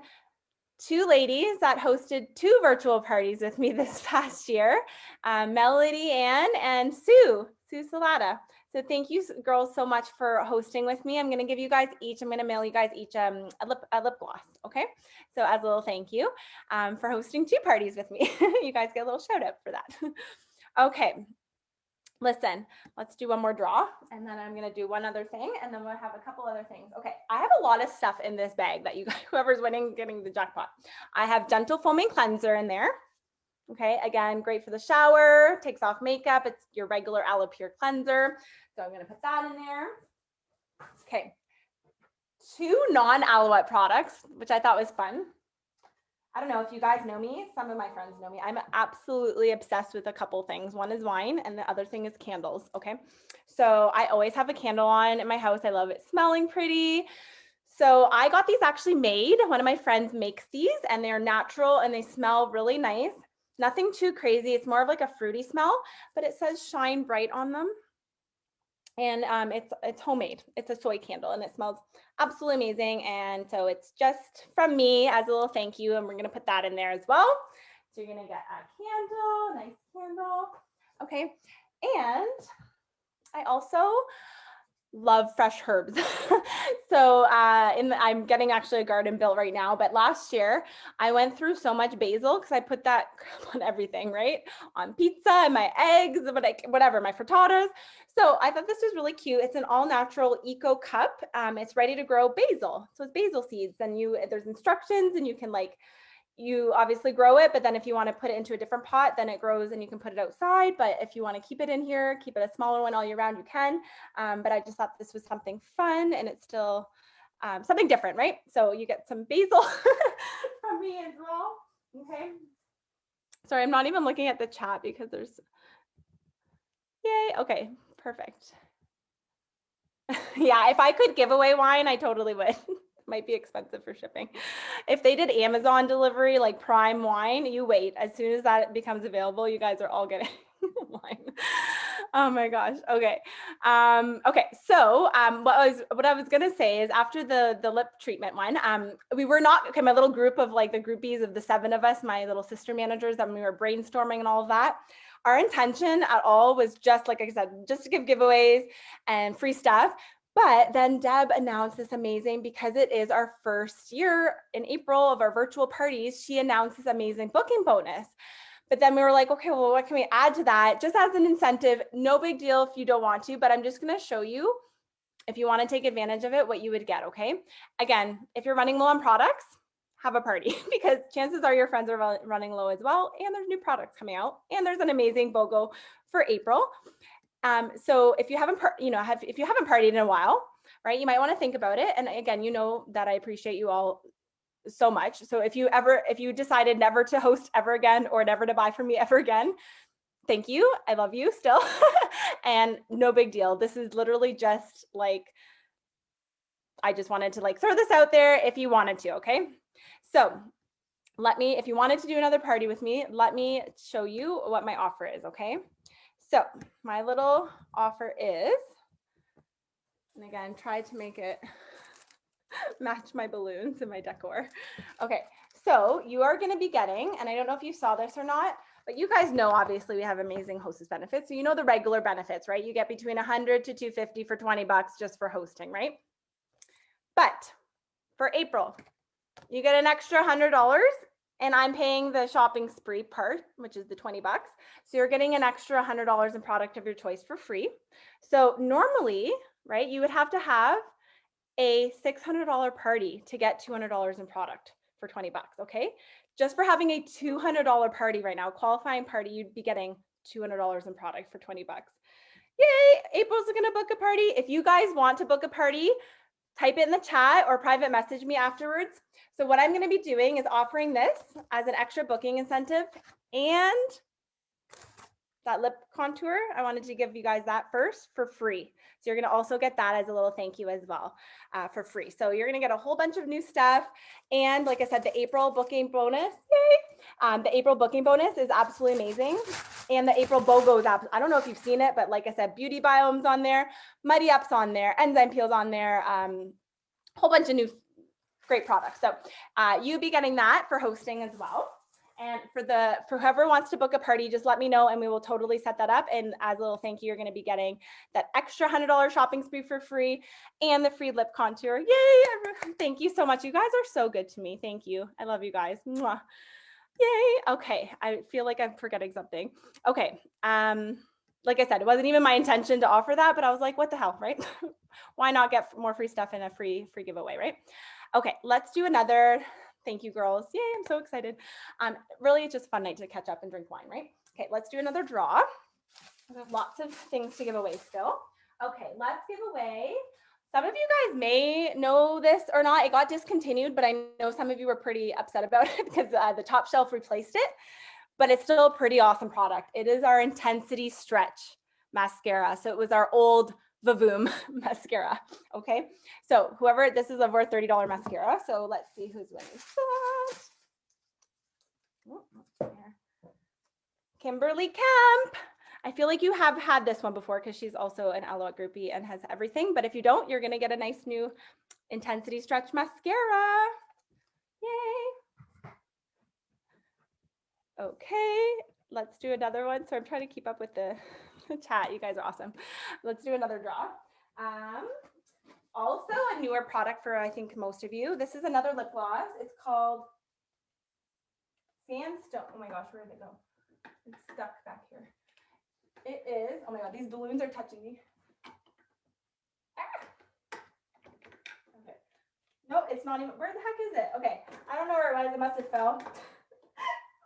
Speaker 1: two ladies that hosted 2 virtual parties with me this past year, Melody Ann and Sue Salata. So thank you girls so much for hosting with me. I'm going to give you guys each, I'm going to mail you guys each a lip gloss. Okay. So as a little thank you for hosting 2 parties with me. You guys get a little shout out for that. Okay. Listen, let's do one more draw and then I'm going to do one other thing and then we'll have a couple other things. Okay. I have a lot of stuff in this bag that you guys, whoever's winning, getting the jackpot. I have Gentle Foaming Cleanser in there. Okay. Again, great for the shower, takes off makeup. It's your regular Aloe Pure cleanser. So I'm going to put that in there. Okay. 2 non-Alouette products, which I thought was fun. I don't know if you guys know me. Some of my friends know me. I'm absolutely obsessed with a couple things. One is wine and the other thing is candles. Okay. So I always have a candle on in my house. I love it smelling pretty. So I got these actually made. One of my friends makes these and they're natural and they smell really nice. Nothing too crazy. It's more of like a fruity smell, but it says Shine Bright on them. And it's homemade. It's a soy candle and it smells absolutely amazing. And so it's just from me as a little thank you. And we're going to put that in there as well. So you're going to get a candle, nice candle. Okay. And I also love fresh herbs. So I'm getting actually a garden built right now, but last year I went through so much basil because I put that on everything, right? On pizza and my eggs, whatever, my frittatas. So I thought this was really cute. It's an all natural eco cup. It's ready to grow basil. So it's basil seeds and there's instructions and you can you obviously grow it, but then if you want to put it into a different pot, then it grows and you can put it outside. But if you want to keep it in here, keep it a smaller one all year round, you can. But I just thought this was something fun and it's still something different, right? So you get some basil from me as well. Okay. Sorry, I'm not even looking at the chat because there's, yay. Okay, perfect. Yeah, if I could give away wine, I totally would. Might be expensive for shipping. If they did Amazon delivery, like Prime wine, you wait. As soon as that becomes available, you guys are all getting wine. Oh my gosh. Okay. Okay. So what I was gonna say is after the lip treatment one, we were not my little group of like the groupies of the 7 of us, my little sister managers, and we were brainstorming and all of that. Our intention at all was just like I said, just to give giveaways and free stuff. But then Deb announced this amazing, because it is our first year in April of our virtual parties, she announced this amazing booking bonus. But then we were like, okay, well, what can we add to that? Just as an incentive, no big deal if you don't want to, but I'm just going to show you if you want to take advantage of it, what you would get, okay? Again, if you're running low on products, have a party because chances are your friends are running low as well, and there's new products coming out, and there's an amazing BOGO for April. So if you haven't, if you haven't partied in a while, right, you might want to think about it. And again, you know that I appreciate you all so much. So if you decided never to host ever again or never to buy from me ever again, thank you. I love you still. And no big deal. This is literally just like, I just wanted to like throw this out there if you wanted to, okay? So if you wanted to do another party with me, let me show you what my offer is, okay? So my little offer is, and again, try to make it match my balloons and my decor. Okay, so you are gonna be getting, and I don't know if you saw this or not, but you guys know, obviously we have amazing hostess benefits. So you know the regular benefits, right? You get between 100 to 250 for 20 bucks just for hosting, right? But for April, you get an extra $100 and I'm paying the shopping spree part, which is the 20 bucks. So you're getting an extra $100 in product of your choice for free. So normally, right, you would have to have a $600 party to get $200 in product for 20 bucks, okay? Just for having a $200 party right now, qualifying party, you'd be getting $200 in product for 20 bucks. Yay, April's gonna book a party. If you guys want to book a party, type it in the chat or private message me afterwards. So what I'm gonna be doing is offering this as an extra booking incentive and that lip contour. I wanted to give you guys that first for free. So you're gonna also get that as a little thank you as well for free. So you're gonna get a whole bunch of new stuff. And like I said, the April booking bonus, yay! The April booking bonus is absolutely amazing. And the April BOGO is, I don't know if you've seen it, but like I said, Beauty Biomes on there, Muddy Up's on there, Enzyme Peels on there, whole bunch of new great products. So you'll be getting that for hosting as well. And for whoever wants to book a party, just let me know and we will totally set that up. And as a little thank you, you're going to be getting that extra $100 shopping spree for free and the free lip contour. Yay! Thank you so much. You guys are so good to me. Thank you. I love you guys. Mwah. Yay. Okay. I feel like I'm forgetting something. Okay. Like I said, it wasn't even my intention to offer that, but I was like, what the hell, right? Why not get more free stuff in a free giveaway, right? Okay, let's do another. Thank you, girls. Yay, I'm so excited. Really, it's just a fun night to catch up and drink wine, right? Okay, let's do another draw. We have lots of things to give away still. Okay, let's give away. Some of you guys may know this or not. It got discontinued, but I know some of you were pretty upset about it because the top shelf replaced it, but it's still a pretty awesome product. It is our Intensity Stretch mascara. So it was our old Vavoom mascara. Okay, so this is over a $30 mascara. So let's see who's winning. Kimberly Kemp. I feel like you have had this one before because she's also an Alouette groupie and has everything. But if you don't, you're going to get a nice new Intensity Stretch mascara. Yay. Okay, let's do another one. So I'm trying to keep up with the chat. You guys are awesome. Let's do another draw. Also a newer product for, I think, most of you. This is another lip gloss. It's called Sandstone. Oh my gosh, where did it go? It's stuck back here. It is, oh my God, these balloons are touching me. Ah. Okay. No, it's not even, where the heck is it? Okay, I don't know where it was. It must have fell.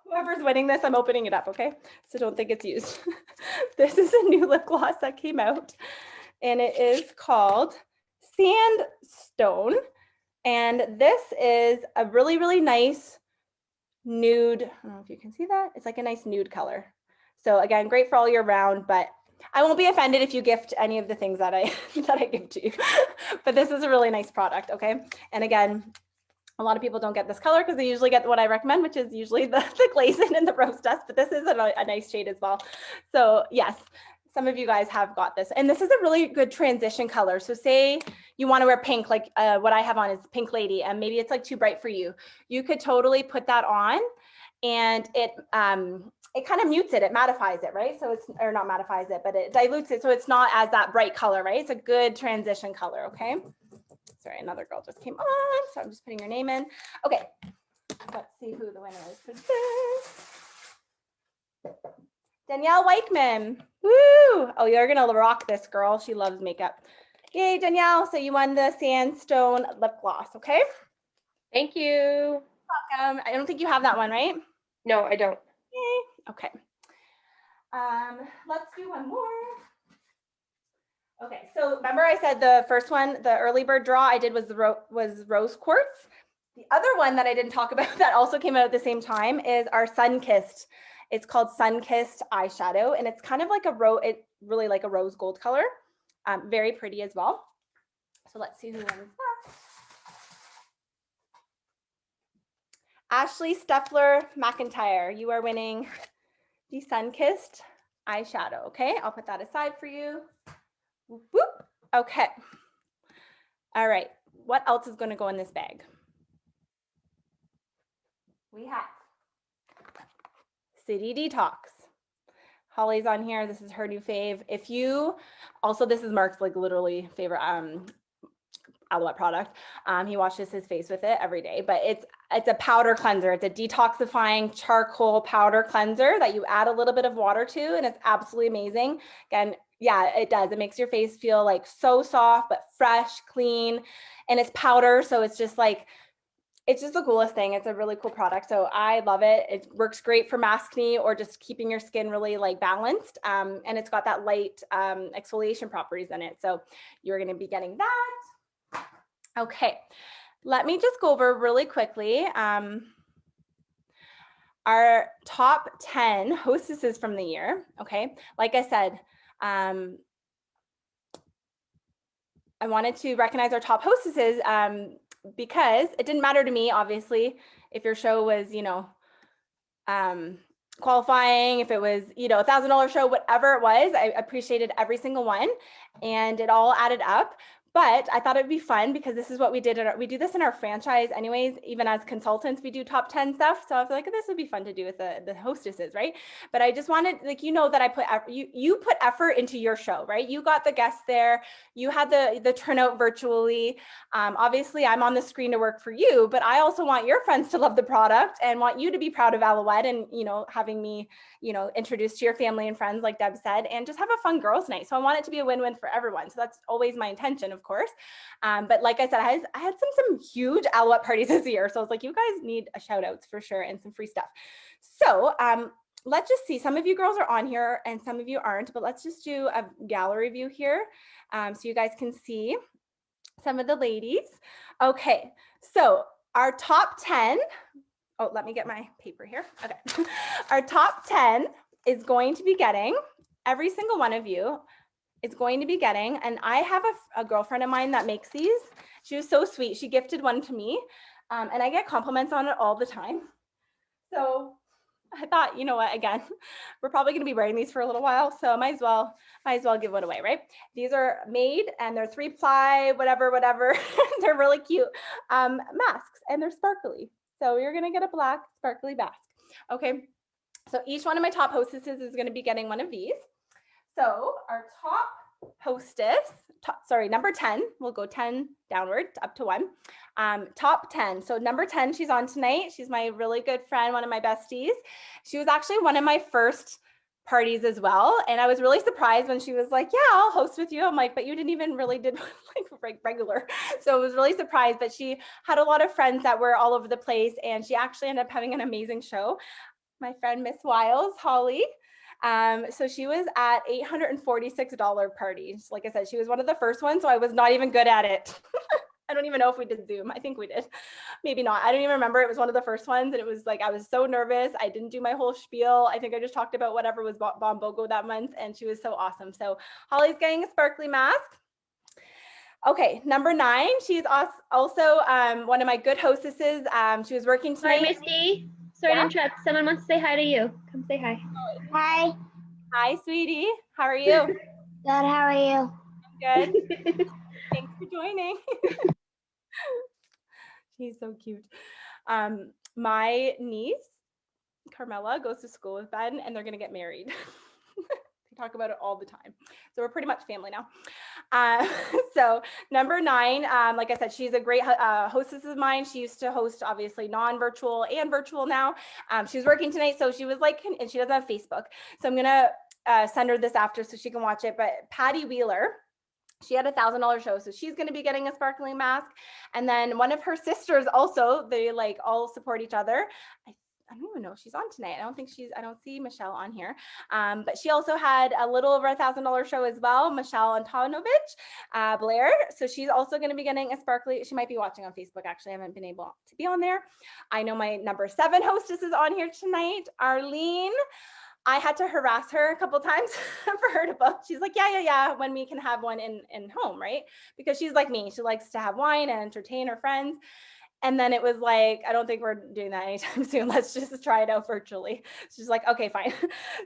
Speaker 1: Whoever's winning this, I'm opening it up, okay? So don't think it's used. This is a new lip gloss that came out, and it is called Sandstone. And this is a really, really nice nude. I don't know if you can see that. It's like a nice nude color. So again, great for all year round, but I won't be offended if you gift any of the things that I give to you. But this is a really nice product, okay? And again, a lot of people don't get this color because they usually get what I recommend, which is usually the glazing and the rose dust, but this is a nice shade as well. So yes, some of you guys have got this. And this is a really good transition color. So say you want to wear pink, like what I have on is Pink Lady, and maybe it's like too bright for you. You could totally put that on and it kind of mutes it, it mattifies it, right? So it's, or not mattifies it, but it dilutes it so it's not as that bright color, right? It's a good transition color, okay? Sorry, another girl just came on, so I'm just putting your name in. Okay, let's see who the winner is for this. Danielle Weichman, woo! Oh, you're gonna rock this, girl. She loves makeup. Yay, Danielle. So you won the Sandstone lip gloss, okay?
Speaker 9: Thank you.
Speaker 1: I don't think you have that one, right?
Speaker 9: No, I don't.
Speaker 1: Yay. Okay. Let's do one more. Okay, so remember I said the first one, the early bird draw I did was was rose quartz. The other one that I didn't talk about that also came out at the same time is our Sun-Kissed. It's called Sun-Kissed eyeshadow, and it's kind of like really like a rose gold color. Very pretty as well. So let's see who wins that. Ashley Steffler McIntyre, you are winning the Sun-Kissed eyeshadow. Okay, I'll put that aside for you. Whoop, whoop. Okay. All right. What else is going to go in this bag? We have City Detox. Holly's on here. This is her new fave. If you also, this is Mark's like literally favorite Alouette product. He washes his face with it every day, but it's a powder cleanser. It's a detoxifying charcoal powder cleanser that you add a little bit of water to, and it's absolutely amazing. Again, yeah, it does. It makes your face feel like so soft, but fresh, clean, and it's powder. So it's just like, it's just the coolest thing. It's a really cool product. So I love it. It works great for maskne or just keeping your skin really like balanced. And it's got that light exfoliation properties in it. So you're going to be getting that. Okay. Let me just go over really quickly our top 10 hostesses from the year. Okay. Like I said, I wanted to recognize our top hostesses because it didn't matter to me, obviously, if your show was, you know, qualifying, if it was, you know, $1,000 show, whatever it was, I appreciated every single one and it all added up. But I thought it'd be fun because this is what we did. We do this in our franchise anyways, even as consultants, we do top 10 stuff. So I feel like this would be fun to do with the hostesses, right? But I just wanted, like, you know, that I put, you put effort into your show, right? You got the guests there. You had the turnout virtually. Obviously I'm on the screen to work for you, but I also want your friends to love the product and want you to be proud of Alouette and, you know, having me, you know, introduced to your family and friends, like Deb said, and just have a fun girls' night. So I want it to be a win-win for everyone. So that's always my intention, of course. But like I said, I had some huge Alouette parties this year. So I was like, you guys need a shout outs for sure and some free stuff. So let's just see, some of you girls are on here and some of you aren't, but let's just do a gallery view here so you guys can see some of the ladies. Okay, so our top 10, oh, let me get my paper here. Okay, our top 10 is going to be getting, every single one of you is going to be getting, and I have a girlfriend of mine that makes these. She was so sweet. She gifted one to me and I get compliments on it all the time. So I thought, you know what, again, we're probably going to be wearing these for a little while, so might as well give one away, right? These are made and they're 3-ply, whatever. They're really cute masks and they're sparkly. So you're going to get a black sparkly mask. Okay. So each one of my top hostesses is going to be getting one of these. So our top hostess, number 10, we'll go 10 downward up to 1. Top 10. So number 10, she's on tonight. She's my really good friend, one of my besties. She was actually one of my first parties as well. And I was really surprised when she was like, yeah, I'll host with you. I'm like, but you didn't even really did like regular. So I was really surprised, but she had a lot of friends that were all over the place. And she actually ended up having an amazing show. My friend, Miss Wiles, Holly. So she was at $846 parties. Like I said, she was one of the first ones, so I was not even good at it. I don't even know if we did Zoom. I think we did. Maybe not. I don't even remember. It was one of the first ones, and it was like I was so nervous. I didn't do my whole spiel. I think I just talked about whatever was Bon BOGO that month, and she was so awesome. So Holly's getting a sparkly mask. Okay, number 9. She's also one of my good hostesses. She was working tonight.
Speaker 10: Hi, Misty. Sorry to interrupt. Someone wants to say hi to you. Come say hi.
Speaker 11: Hi.
Speaker 1: Hi, sweetie. How are you?
Speaker 11: Good. How are you?
Speaker 1: Good. Thanks for joining. She's so cute. My niece, Carmela, goes to school with Ben and they're going to get married. They talk about it all the time. So we're pretty much family now. So number 9, like I said, she's a great hostess of mine. She used to host obviously non-virtual and virtual now. She's working tonight. So she was like, and she doesn't have Facebook. So I'm going to send her this after so she can watch it. But Patty Wheeler She had $1,000 show, so she's going to be getting a sparkling mask. And then one of her sisters also, they like all support each other. I don't even know if she's on tonight. I don't see Michelle on here. But she also had a little over $1,000 show as well, Michelle Antonovich Blair. So she's also going to be getting a sparkly. She might be watching on Facebook. Actually, I haven't been able to be on there. I know my number 7 hostess is on here tonight, Arlene. I had to harass her a couple times for her to book. She's like, yeah, when we can have one in home, right? Because she's like me. She likes to have wine and entertain her friends. And then it was like, I don't think we're doing that anytime soon. Let's just try it out virtually. She's like, okay, fine.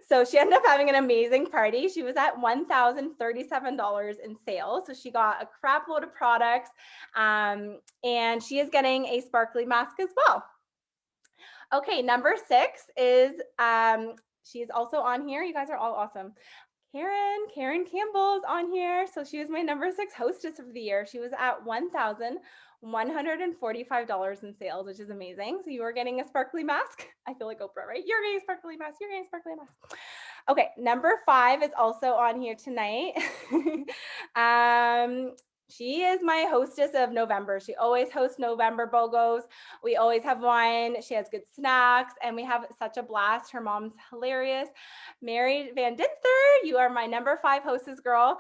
Speaker 1: So she ended up having an amazing party. She was at $1,037 in sales. So she got a crap load of products. And she is getting a sparkly mask as well. Okay, number 6 is, she's also on here. You guys are all awesome. Karen Campbell's on here. So she was my number 6 hostess of the year. She was at $1,145 in sales, which is amazing. So you are getting a sparkly mask. I feel like Oprah, right? You're getting a sparkly mask. You're getting a sparkly mask. Okay, number 5 is also on here tonight. She is my hostess of November. She always hosts November BOGOs. We always have wine. She has good snacks, and we have such a blast. Her mom's hilarious. Mary Van Dinther, you are my number 5 hostess girl.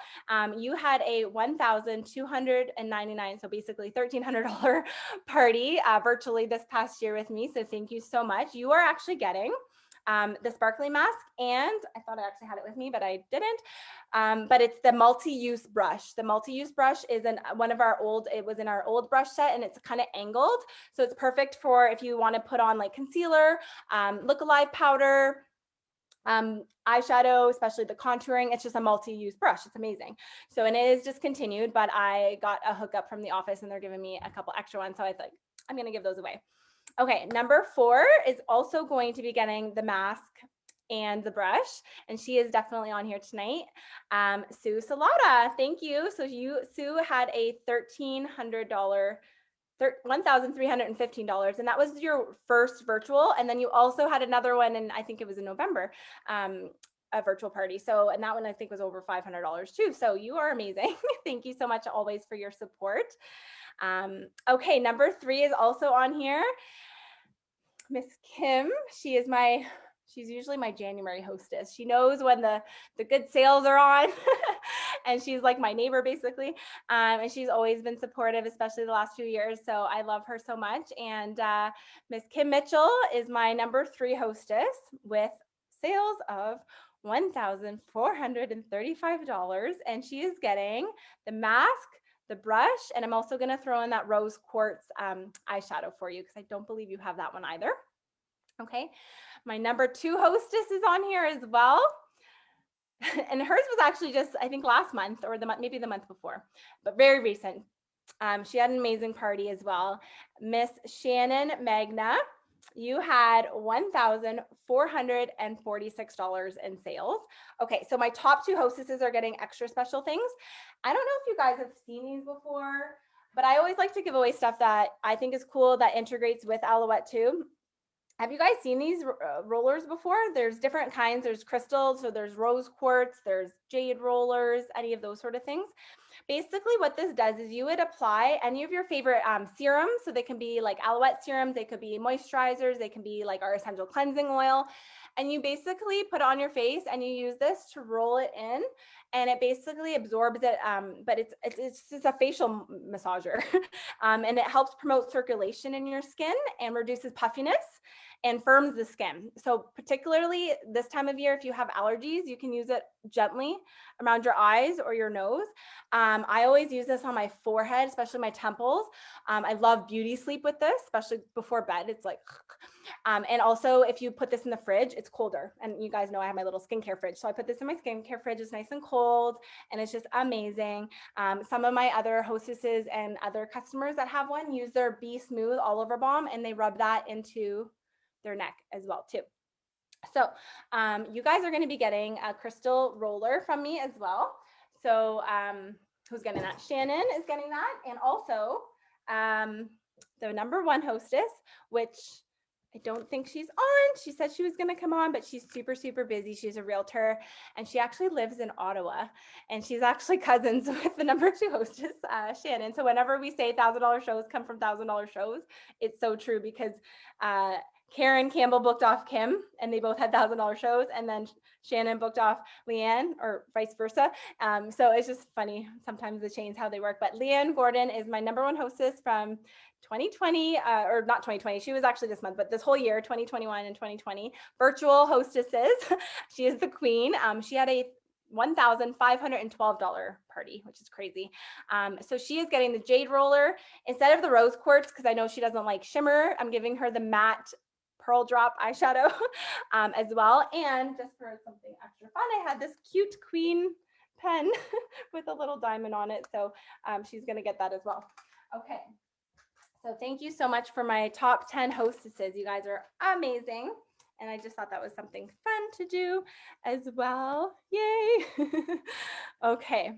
Speaker 1: You had a $1,299, so basically $1,300 party virtually this past year with me. So thank you so much. You are actually getting the sparkly mask, and I thought I actually had it with me, but I didn't. But it's the multi-use brush. The multi-use brush is it was in our old brush set, and it's kind of angled. So it's perfect for if you want to put on like concealer, look-alive powder, eyeshadow, especially the contouring. It's just a multi-use brush. It's amazing. So, and it is discontinued, but I got a hookup from the office and they're giving me a couple extra ones. So I thought I'm going to give those away. Okay, number 4 is also going to be getting the mask and the brush, and she is definitely on here tonight. Sue Salata, thank you. So Sue had a $1,315, and that was your first virtual, and then you also had another one, and I think it was in November, a virtual party. So, and that one I think was over $500 too. So you are amazing. Thank you so much always for your support. Okay, number 3 is also on here. Miss Kim, she's usually my January hostess. She knows when the good sales are on and she's like my neighbor basically. And she's always been supportive, especially the last few years. So I love her so much. And Miss Kim Mitchell is my number 3 hostess with sales of $1,435. And she is getting the mask, the brush, and I'm also going to throw in that rose quartz eyeshadow for you because I don't believe you have that one either. Okay, my number 2 hostess is on here as well. And hers was actually just, I think, last month or maybe the month before, but very recent. She had an amazing party as well. Miss Shannon Magna, you had $1,446 in sales. Okay, so my top 2 hostesses are getting extra special things. I don't know if you guys have seen these before, but I always like to give away stuff that I think is cool that integrates with Alouette too. Have you guys seen these rollers before? There's different kinds. There's crystals, so there's rose quartz, there's jade rollers, any of those sort of things. Basically what this does is you would apply any of your favorite serums. So they can be like Alouette serums, they could be moisturizers, they can be like our essential cleansing oil. And you basically put it on your face and you use this to roll it in, and it basically absorbs it. But it's just a facial massager. And it helps promote circulation in your skin and reduces puffiness and firms the skin. So particularly this time of year, if you have allergies, you can use it gently around your eyes or your nose. I always use this on my forehead, especially my temples. I love beauty sleep with this, especially before bed. It's like, and also if you put this in the fridge, it's colder. And you guys know I have my little skincare fridge. So I put this in my skincare fridge. It's nice and cold and it's just amazing. Some of my other hostesses and other customers that have one use their Be Smooth All Over Balm, and they rub that into their neck as well too. So you guys are going to be getting a crystal roller from me as well. So who's getting that? Shannon is getting that. And also the number 1 hostess, which I don't think she's on. She said she was going to come on, but she's super, super busy. She's a realtor and she actually lives in Ottawa and she's actually cousins with the number 2 hostess, Shannon. So whenever we say $1,000 shows come from $1,000 shows, it's so true because Karen Campbell booked off Kim and they both had $1,000 shows. And then Shannon booked off Leanne or vice versa. So it's just funny. Sometimes the chains, how they work. But Leanne Gordon is my number 1 hostess from 2020, or not 2020. She was actually this month, but this whole year, 2021 and 2020, virtual hostesses. She is the queen. She had a $1,512 party, which is crazy. So she is getting the jade roller instead of the rose quartz, because I know she doesn't like shimmer. I'm giving her the matte pearl drop eyeshadow as well. And just for something extra fun, I had this cute queen pen with a little diamond on it. So she's going to get that as well. Okay. So thank you so much for my top 10 hostesses. You guys are amazing. And I just thought that was something fun to do as well. Yay. Okay.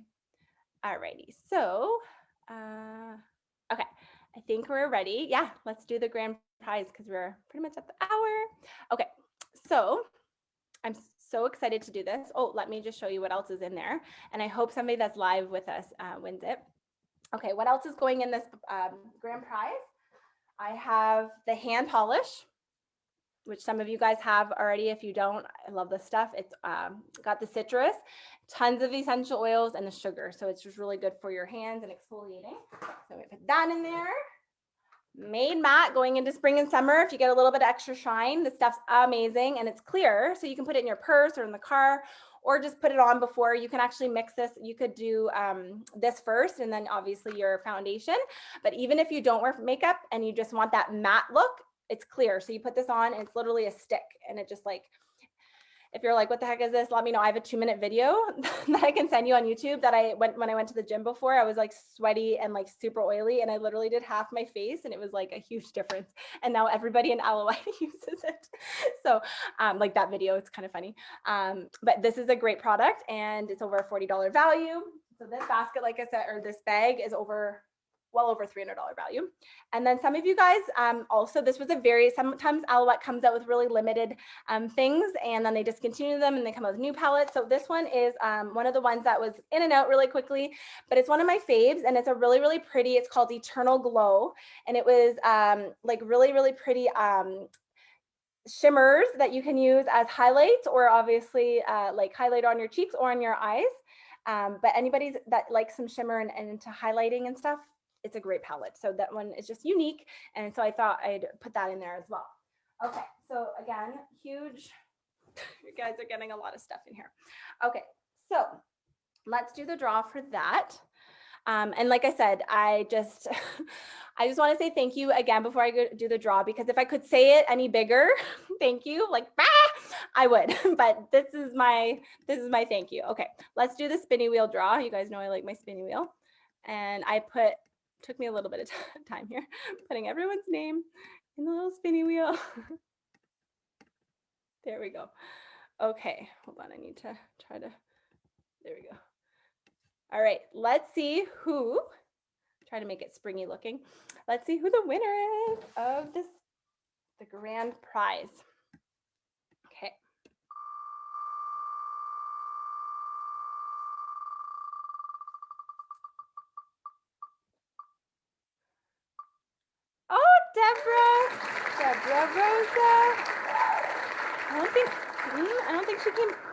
Speaker 1: Alrighty. So, okay. I think we're ready. Yeah, let's do the grand prize because we're pretty much at the hour. Okay. So I'm so excited to do this. Oh, let me just show you what else is in there. And I hope somebody that's live with us wins it. Okay, what else is going in this grand prize? I have the hand polish, which some of you guys have already. If you don't, I love this stuff. It's got the citrus, tons of essential oils, and the sugar. So it's just really good for your hands and exfoliating. So I'm gonna put that in there. Made matte going into spring and summer. If you get a little bit of extra shine, this stuff's amazing and it's clear. So you can put it in your purse or in the car or just put it on before. You can actually mix this. You could do this first and then obviously your foundation. But even if you don't wear makeup and you just want that matte look, it's clear. So you put this on and it's literally a stick and it just like, if you're like, what the heck is this? Let me know. I have a 2-minute video that I can send you on YouTube that when I went to the gym before, I was like sweaty and like super oily and I literally did half my face and it was like a huge difference. And now everybody in Alouette uses it. So like that video, it's kind of funny. But this is a great product and it's over a $40 value. So this basket, like I said, or this bag is well over $300 value. And then some of you guys also, this was sometimes Alouette comes out with really limited things and then they discontinue them and they come out with new palettes. So this one is one of the ones that was in and out really quickly, but it's one of my faves and it's a really, really pretty, it's called Eternal Glow. And it was like really, really pretty shimmers that you can use as highlights or obviously like highlight on your cheeks or on your eyes. But anybody that likes some shimmer and into highlighting and stuff, it's a great palette. So that one is just unique. And so I thought I'd put that in there as well. Okay, so again, huge, you guys are getting a lot of stuff in here. Okay, so let's do the draw for that. And like I said, I just want to say thank you again before I go do the draw, because if I could say it any bigger, thank you, like, I would, but this is my thank you. Okay, let's do the spinny wheel draw. You guys know I like my spinny wheel. And took me a little bit of time here, putting everyone's name in the little spinny wheel. There we go. Okay, hold on, I need to try to, there we go. All right, let's see who, try to make it springy looking. Let's see who the winner is of the grand prize. Okay. Oh, Deborah Rosa.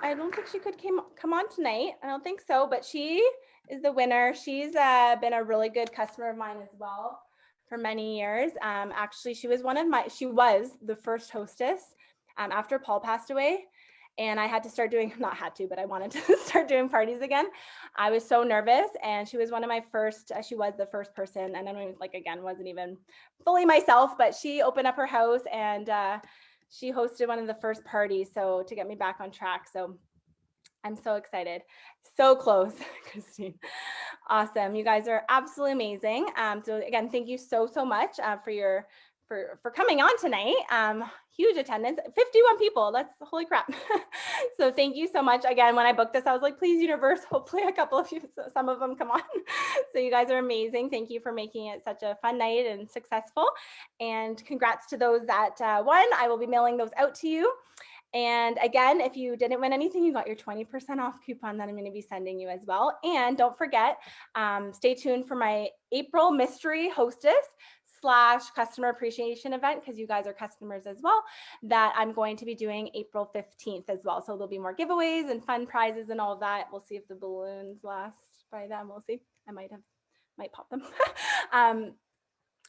Speaker 1: I don't think she could come on tonight. I don't think so, but she is the winner. She's been a really good customer of mine as well for many years. Actually, she was the first hostess after Paul passed away. And I had to start doing, not had to, but I wanted to start doing parties again. I was so nervous and she was one of my first, she was the first person. And then wasn't even fully myself, but she opened up her house and she hosted one of the first parties. So to get me back on track. So I'm so excited. So close, Christine. Awesome. You guys are absolutely amazing. So again, thank you so much for your for coming on tonight. Huge attendance, 51 people. That's holy crap. So thank you so much. Again, when I booked this, I was like, please, universe, hopefully a couple of you, some of them come on. So you guys are amazing. Thank you for making it such a fun night and successful. And congrats to those that won. I will be mailing those out to you. And again, if you didn't win anything, you got your 20% off coupon that I'm going to be sending you as well. And don't forget, stay tuned for my April mystery hostess / customer appreciation event, because you guys are customers as well, that I'm going to be doing April 15th as well. So there'll be more giveaways and fun prizes and all of that. We'll see if the balloons last by then. We'll see. I might pop them.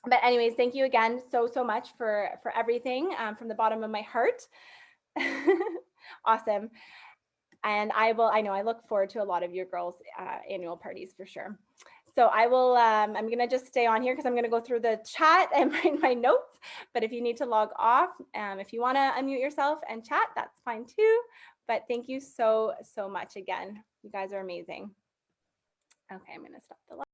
Speaker 1: But anyways, thank you again so much for everything from the bottom of my heart. Awesome. And I know I look forward to a lot of your girls' annual parties for sure. So I will, I'm going to just stay on here because I'm going to go through the chat and write my notes. But if you need to log off, if you want to unmute yourself and chat, that's fine too. But thank you so much again. You guys are amazing. Okay, I'm going to stop the live.